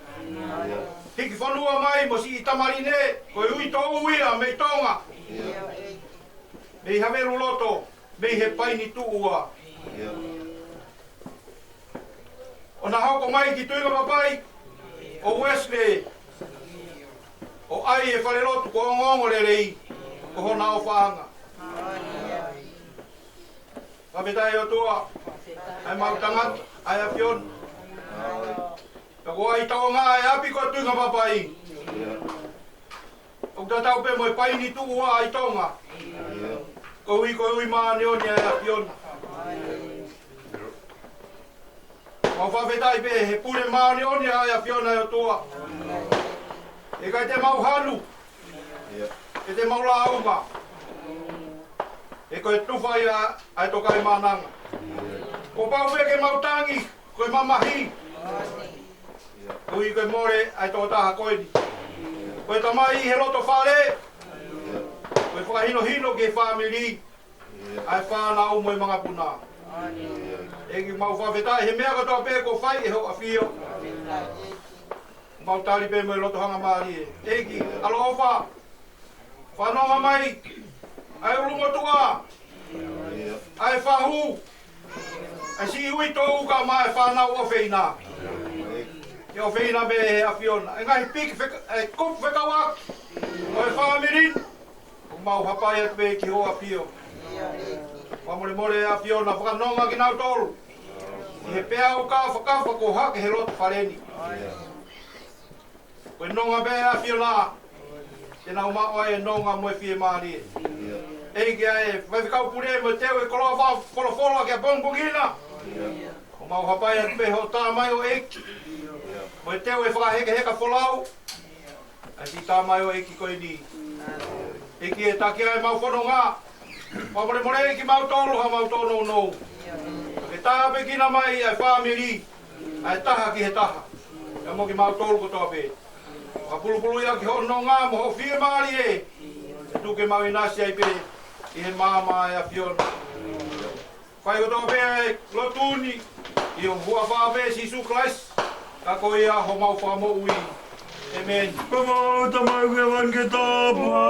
Hiki whanua mai mo si i tamarine. Koe ui tō uia mei tonga. Mei haveru loto. Mei he paini tuua. O na hoko mai ki tuinga papai. O Wesley. O ai e whare lotu ko ngongo lerei. Ko hona o whaanga. Whapetai o tua. Ai mau tangata. Ai a Fiona. Ko ai taonga ai api ko tuinga papai. O tatau pe mo e paini tuua ai tonga. Ko ui maane oni ai a Fiona. Mau whawhetai pe he pure maani oni ai a Fiona e o tua. E kai te mau hanu. E te mau la auma. E koe tuwhai ai tokai mananga. Ko pau ke mau tangi, koe mamahi. Kui koe more ai tō taha koe ni. Koe tamai he roto whare. Koe whakahino ki he whamiri. Ai whanau mo i mga puna. Egi mau whawhetai, he mea katoa pe ko whai e ho a whio. Mau tari pe mo i loto hanga maari e. Egi, alo ofa. Whanonga mai. Ai ulumotua. Ai whahu. Ai si hui tō uka mai whanau o wheina. Ke o wheina me he a Fiona. Ai ngahi piki kup whekawak. O e whamirin. O mau hapai atu pe ki ho a whio. Whamore a Fiona whakanonga ki nau tolu. I he pea o ka whakawha ko hake he loto whareni. Koe nonga pe a Fiona. Tēnā uma oa e nonga mo e whie maari e. Eiki ai, whaiwhikau pure mo teo e koloa whawholo ki a pongpongina. O mau hapai atu pe ho tā mai o eiki. Mo e teo e whakaheke heka wholau. Ai si tā mai o eiki koe ni. Iki e taki ai mau whono ngā. Mamore more iki mau tolu ha mau tono no. E taha pe kina mai ai whamiri. Ai taha ki he taha. E mo ki mau tolu ko toa pe. Ka pulu ia ki hono ngā mo ho whie maari e. E tuke mau inasi ai pe. I he māma e a whiona. Whai ko toa pe ai lotuni. I o hua whawe Sisu Christ. Ka ko ia ho mau whamo ui. Amen. Kama tamai ke wan ke tapa.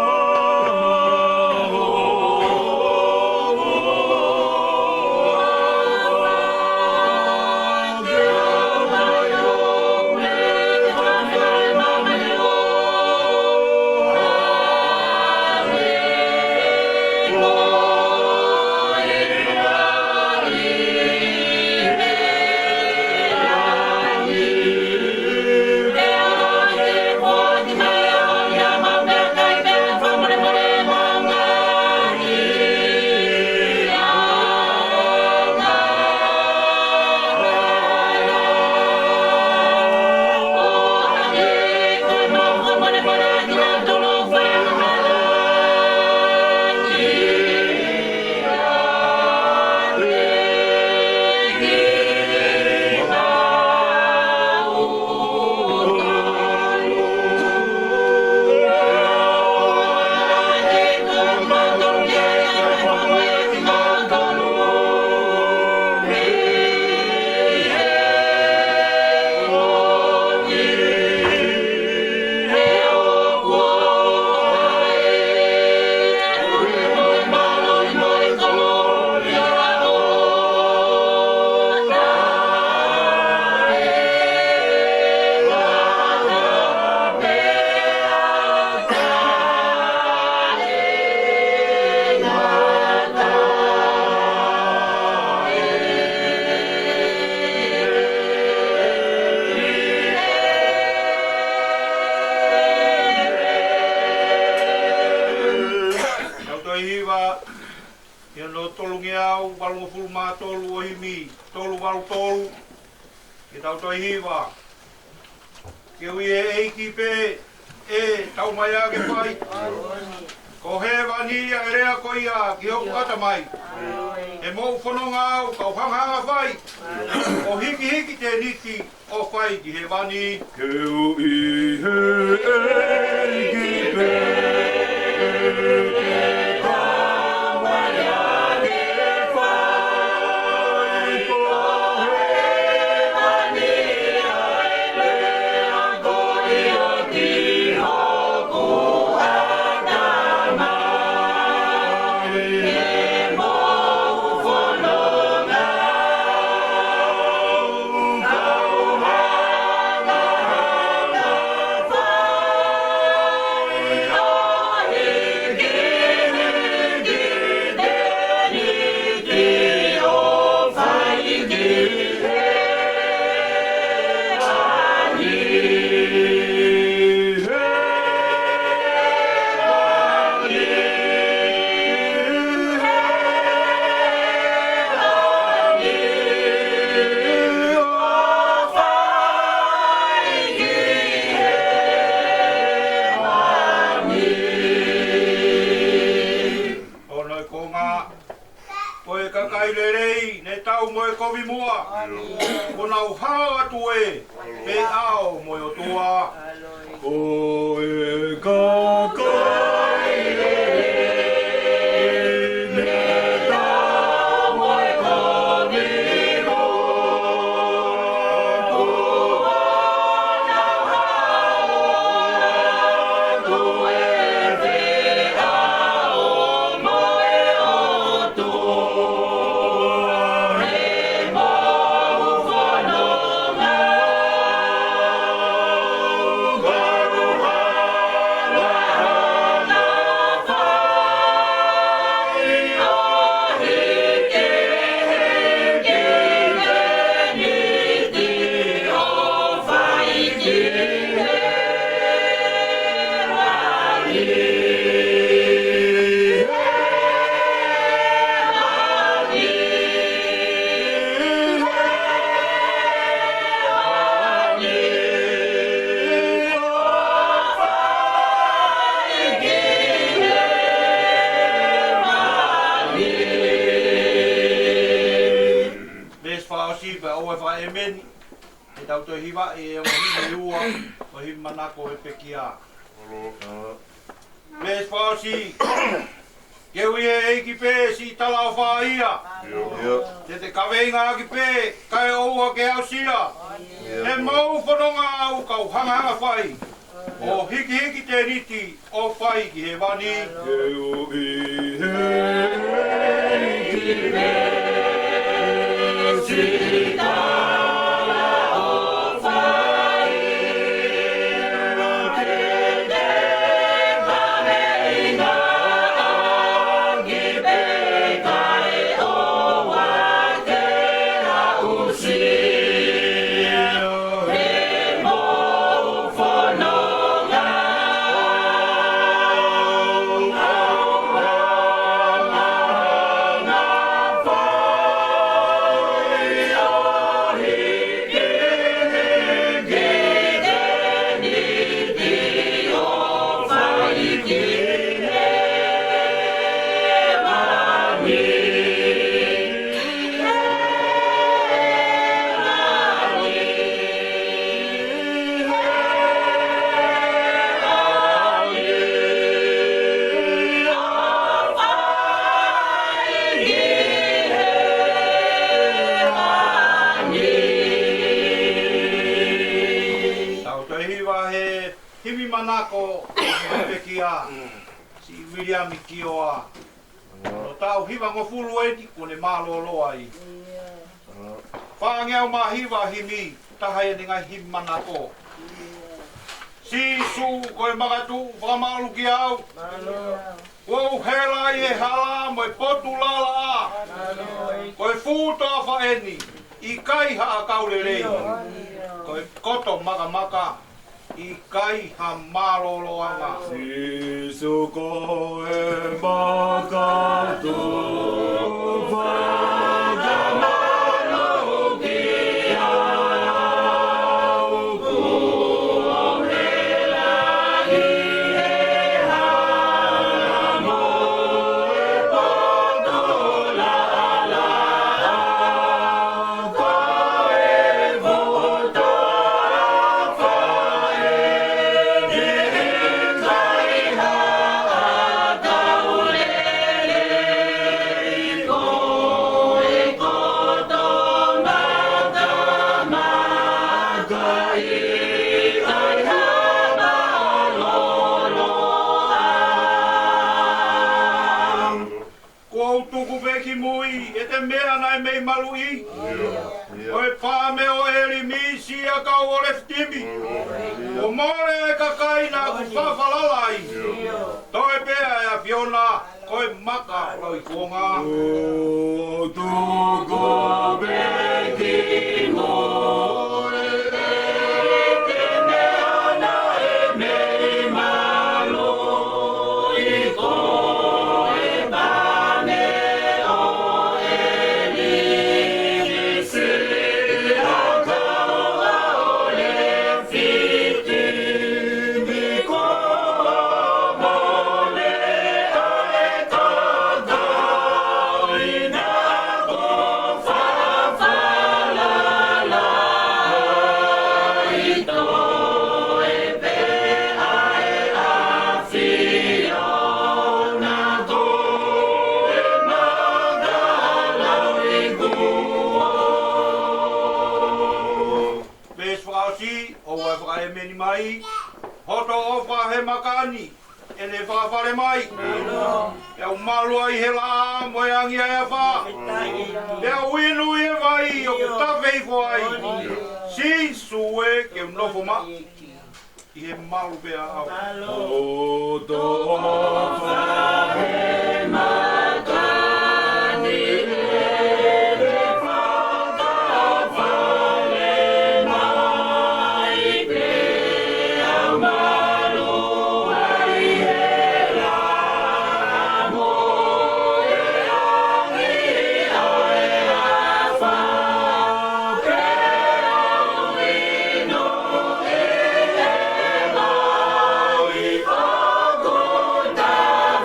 pa o e wha e meni. E tau toi hiwa e o himi ua, o himi manako e pekia. Pes whausi, keu e eiki pē si tala o wha ia. Te kaweinga aki pē, kai oua ke au sia. He mau whanonga au kau hanganga whai. O hiki hiki te riti o whai ki he wani. Keu i eiki pē si tala o whai. Manako pekia si William Kioa. No tau hiwa ngo fulu eti kone malo loa i. Whangea ma hiwa himi tahai ni ngai him manako. Si su koe magatu whamalu ki au. Wau hela i e hala mo e potu lala. Koe futa whaeni i kai haa kaulelei. Koe koto maka maka. I kai ha maloloanga. Sisu ko e makatu whakamalo ki au kuhela i e hamo e potola ala ka e voto. Mei malui. Oi pa me o eri misi a ka o leftimi. O more ka kaina ku whawhalalai. Toi pea e a Fiona, koi maka loi konga. O tuko beki mo e te mea na e mei malo i ko e bane o e mai hoto o whahe makani e le whawhare mai e au malu ai he la mo e angi ai a wha e au inu e vai o ku tawhei whai si sue ke unofo ma i he malu pea au hoto o whahe makani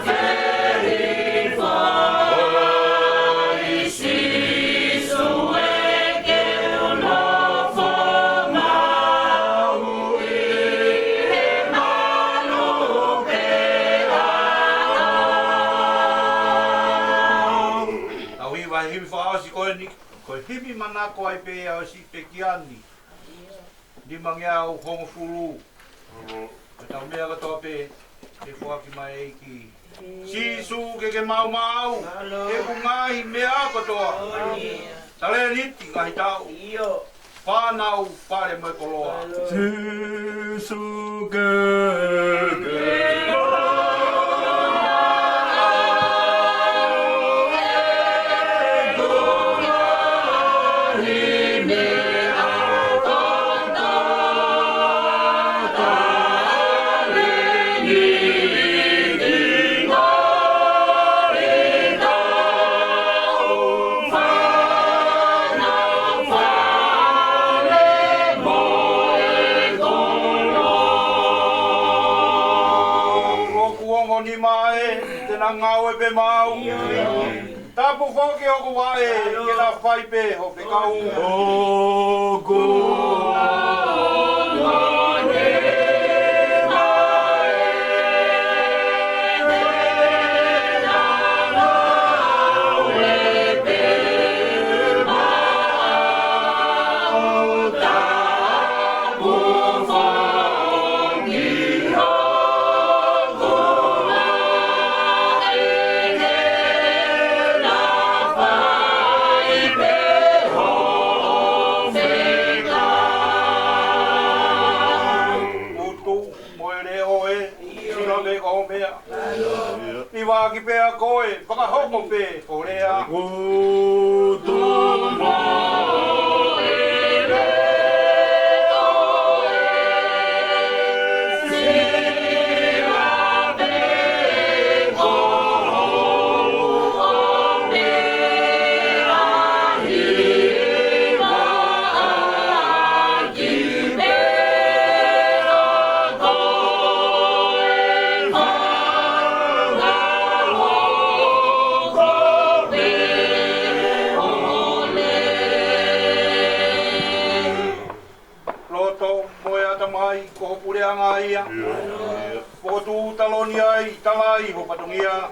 Very kai himi whaasi koe ni, koe himi mana koe pe au si pe kiani. Di mangia au hongo fulu. Ko tau mea katoa pe, e whaki mai eiki. Sisu ke mau mau, e kungahi mea katoa. Tale niti ngahi tau. Whanau pare mai koloa. Sisu ke ni mai, tēnā ngau e pe mau. Tapu whoki o ku wae, ke la whai pe ho pe kau. Oku I waki pēa koe, whakahoko pē, korea. Ia. Potu taloni ai, talai ho patungia.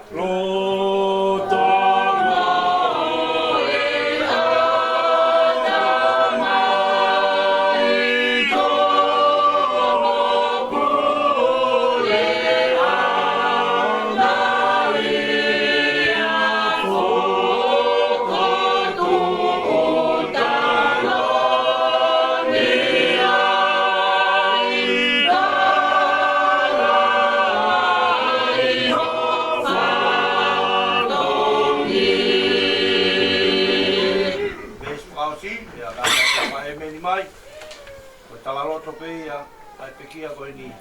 Talaloto pe ia, tai pekia koe ni.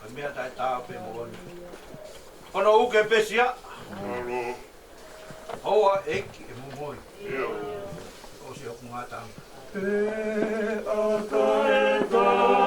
Ai mea tai tāo pe mo oni. Ono uke pesia. Hoa eki e mumoi. O si hoku ngātang. E ata e tāo.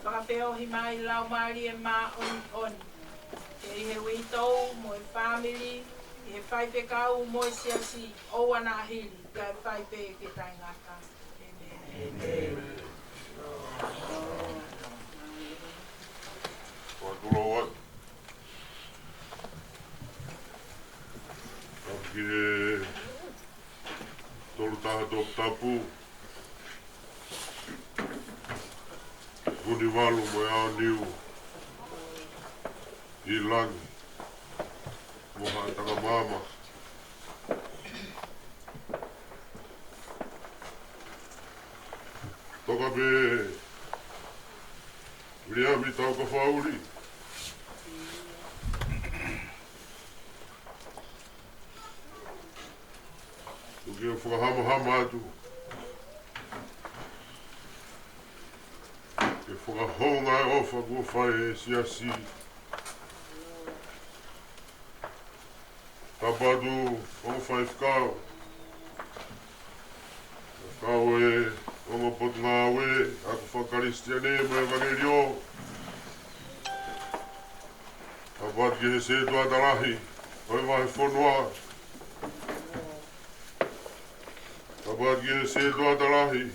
Whakapeo hi mai lau maari e mā on. Ke i he witou mo e family, i he whaipekau mo e siasi o ana hili, ka e whaipe ke tai ngata. Amen. Watulo wat. Kapire tolu taha top tapu. Kuni walu mo e au niu I langi mo haatanga mama toka be Ria mi tau ka whauri Tuki o whakahama atu. Ke whakahonga e ofa kua whai e siasi. Tapatu o whai whakao. Whakao e ongo potu ngā we, ako whakaristia ne me evangelio. Tapatu ki he se tua tarahi, oi wahe whonua. Tapatu ki he se tua tarahi.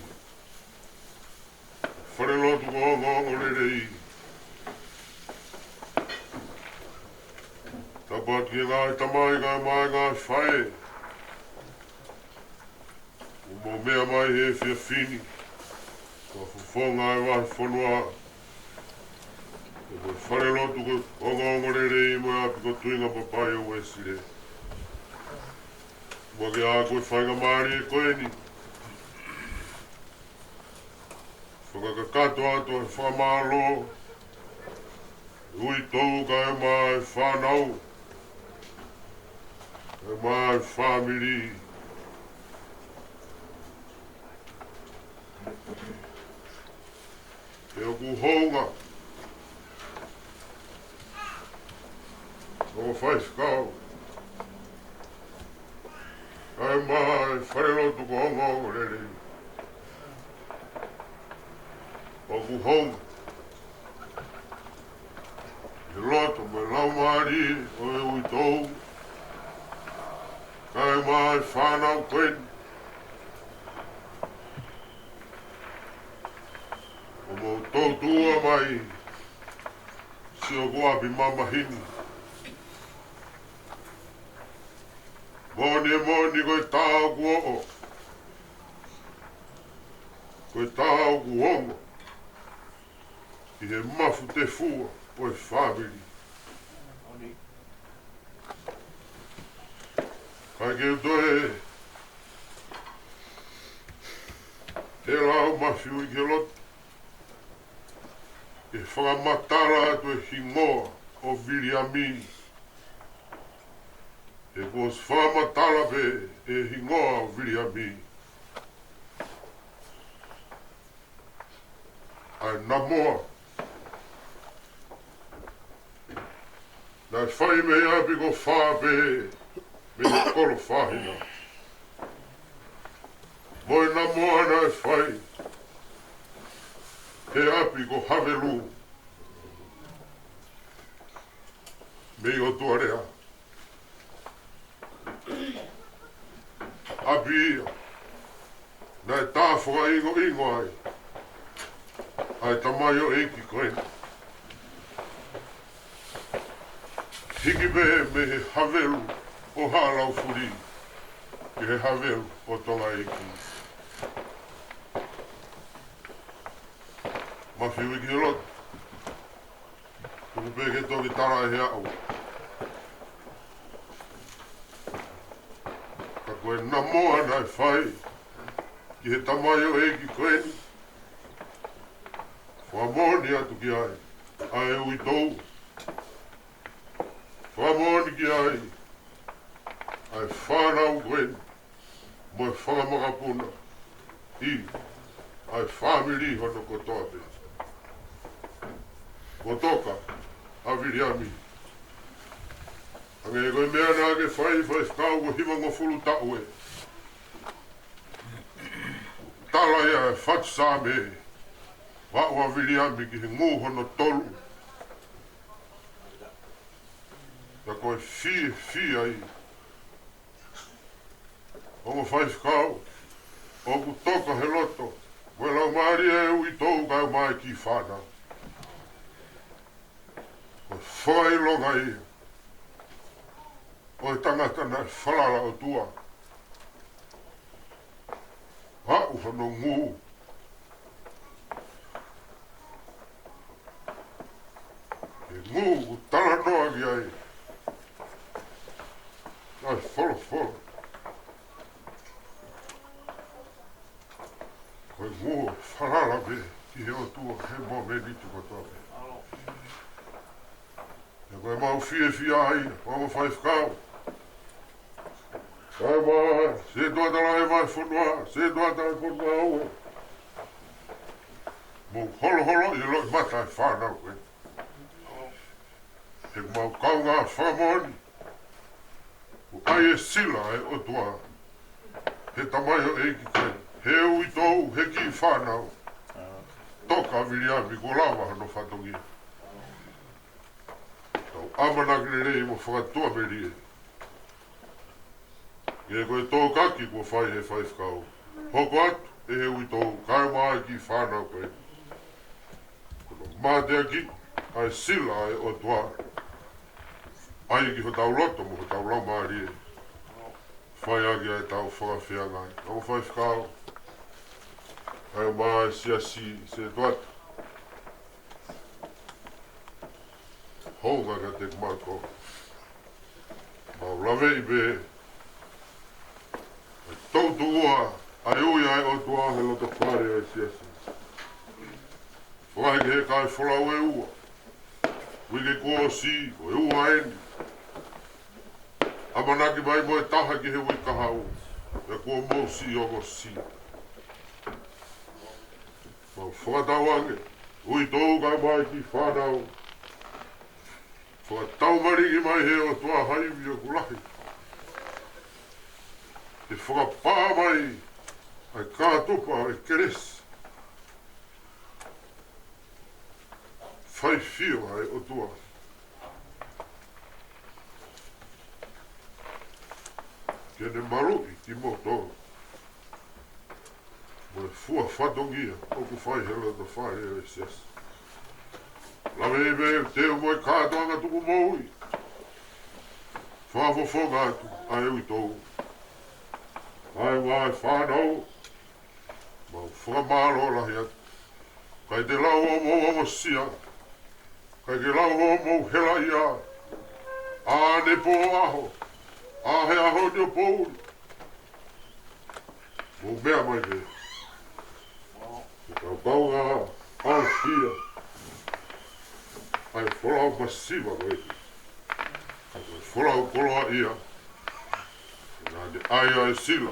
Whare lotu ko ongo rerei. Tapatu ki ngā tamai ngā mai ngā whae. Mo mea mai he fia fini. Kua whawhonga e wahi whanua. Kua whare lotu ko ongo rerei mo api ko tuinga papai o esire. Mo ke a koe whainga maari e koe ni. Whakakato ato e whamalo. Ui tau ka e mai whanau. E mai family. E o ku honga. O whai whakao. Ai mai whare lotu ko honga o rere. O ku honga. E loto me lau maari o e ui tau. Ai mai whanau koen. O mo tautua mai. Si o kuapi mamahini. Moni e moni koe tāu ku o. Koe tāu ku ongo. I he mafu te fua o e whamiri. Kai ke utoe. Te lau mafiu i ke lotu. E whakamatara atu e hingoa o Viliami. E kos whakamatara pe e hingoa o Viliami. Ai namoa. Nai whai me api ko whape me he koro whahina. Moi namoa nai whai. He api ko havelu. Mei o tuarea. Api ia. Nai tāwhaka ingo ai. Ai tamai o eiki koena. Hiki me he havelu o halau furi. Ki he havelu o tonga eiki. Mawhiu i ki lot. Tuku peke toki tara e hea au. Ka koe namoa nai whai. Ki he tamai o eiki koeni. Whamoni atu ki ai. Ai ui tou. Whamoni ki ai. Ai whanau koeni. Moe whangamakapuna. I. Ai family hono kotoa pe. Kotoka, a Viliami. Ange koe mea nā ke whai whakau ko himango fulu tau e. Tala ia e whatsa me. Wau a Viliami ki he ngū hono tolu. Na koe fi ai. Ongo whai whakau. Oku toka he loto. Koe lau maari e ui tau kai mai ki whana. Koe whai longa ia. Koe tangata nai whalala o tua. Hau hono ngū. E ngū ku tala noa ki ai. Ai wholo. Koe ngū whalala pe ki he o tua he mō me nitu kotoa pe. E koe mau fia ai, o mo whai whakau. Kai mai, se doa tala e vai whanua, se doa tala e whanua ua. Mo holo holo i loi mata e whanau koe. He mau kaunga whamoni. O ai e sila e o tua. He tamai o eiki koe. He ui tou he ki whanau. Toka viriami ko lawa hano whatongi. Tau amanaki le rei mo whakatua me rie. Ge koe tō kaki ko whai he whaifkau. Hoko atu e he ui tou kai mai ki whanau koe. Kono mātea ki ai sila e o tua. Ai ki ho tau loto mo ho tau lau maarie. Whai agi ai tau whakawhia ngai. Tau whaifkau. Ai mai si se tuat. Honga ka te kumako. Mau lawe i be. Ai tautu ua. Ai ui ai o tua he loto whare ai si. Whahe ke he kai wholau e ua. Wike kua si, o e ua eni. Amanaki mai mo e taha ki he wika hau. E kua mou si o ko si. Mau whakatau ange, ui tōu kai mai ki whanau. Whakatau mariki mai he o tua haiwi o kulahi. E whakapā mai, ai kātupa e keres. Whai whio ai o tua. Kene maruki ki mo tōu. Mai fua whatongia, oku whai hela ta whai e sias. Lawe e me teo moi kātoanga tuku moui. Whawhawhonga atu, ai ui tōu. Ai wai whanau. Mau whakamaro lahi atu. Kai te lau o mou o sia. Kai ke lau o mou hela ia. A ne po aho. A he aho ni o pouri. Mou mea mai te. Kau kaunga au fia. Ai wholau masiva koe. Ai wholau koloa ia. Nā ne ai ai sila.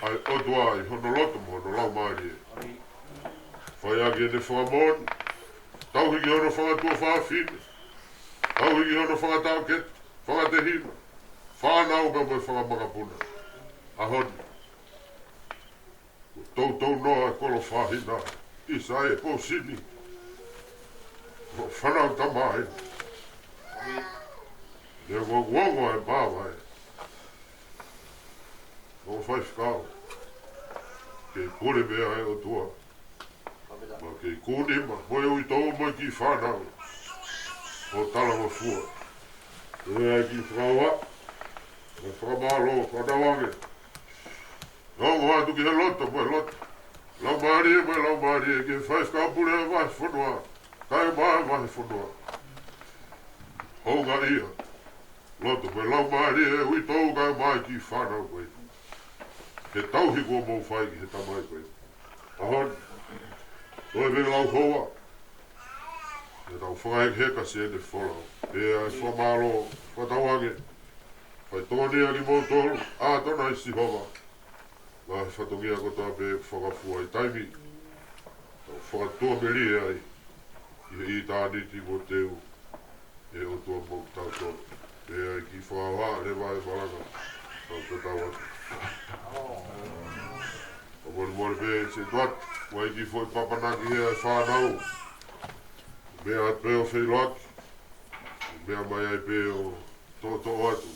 Ai otua ai hono loto mo hono lau maari e. Whai agi e ne whakamoni. Tau hiki hono whakatua whaafine. Tau hiki hono whakatau ket. Whakatehima. Whanau me moi whakamakapuna. Ahoni. Tau noa e kolo whahina. Isa e pōsini. O whanau tamai. Nea ngongo e māwa e. O whaifkau. Kei kore mea e o tua. Ma kei kūnima. Moe ui tau mai ki whanau. O tala ma fua. E ki whaua. E whakamalo whanawange. Nongo atu ki he loto, moe loto. Lau maari e ke whaifkau pule e vai whanua. Kai mai vai whanua. Honga ia. Loto, moe lau maari e ui tau kai mai ki whanau koe. Ke tauhi kua mou whai ki he tamai koe. Ahon. Toi me lau hoa. E tau whakaek heka se ene wholau. E ai whamalo, whatawange. Whai tōnia ki mou tolu. A tona isi hova. Ngā he whatongia ko tā pe whakafua i taimi. Tau whakatua me rie ai. I tā niti mo teu. E o tua mou tau tō. E ai ki whakawa le vai maranga. Tau te tawa. O mori pe se tuat. Wai ki foi papanaki e ai whanau. Mea at peo whailoaki. Mea mai ai peo tō atu.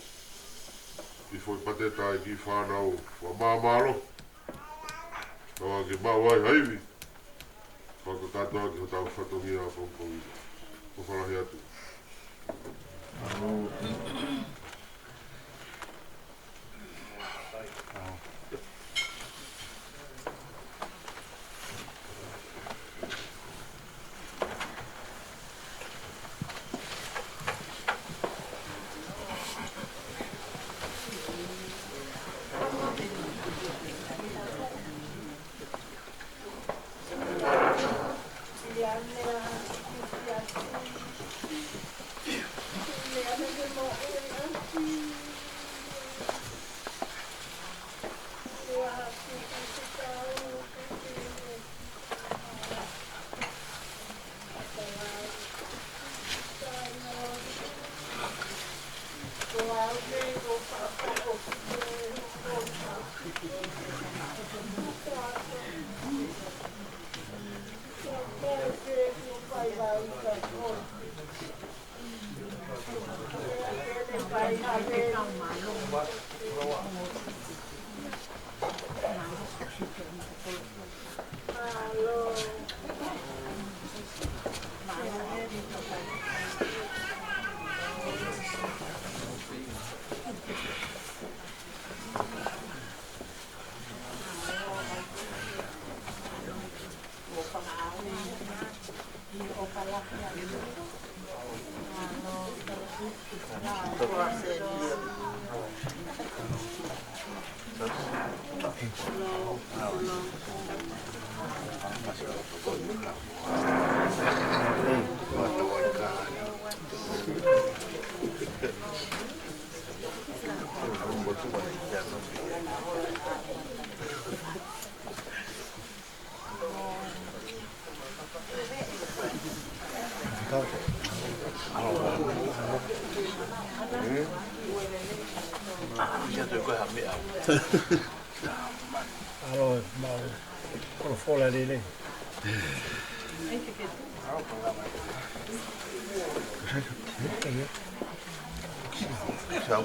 Ki foi pateta ai ki whanau wa māmaro. Kawa ki mawai haiwi. Whako katoa ki ho tau whatongia a whongkongi. Ko whalahi atu. Allora, ma con fuori di lì. Ciao.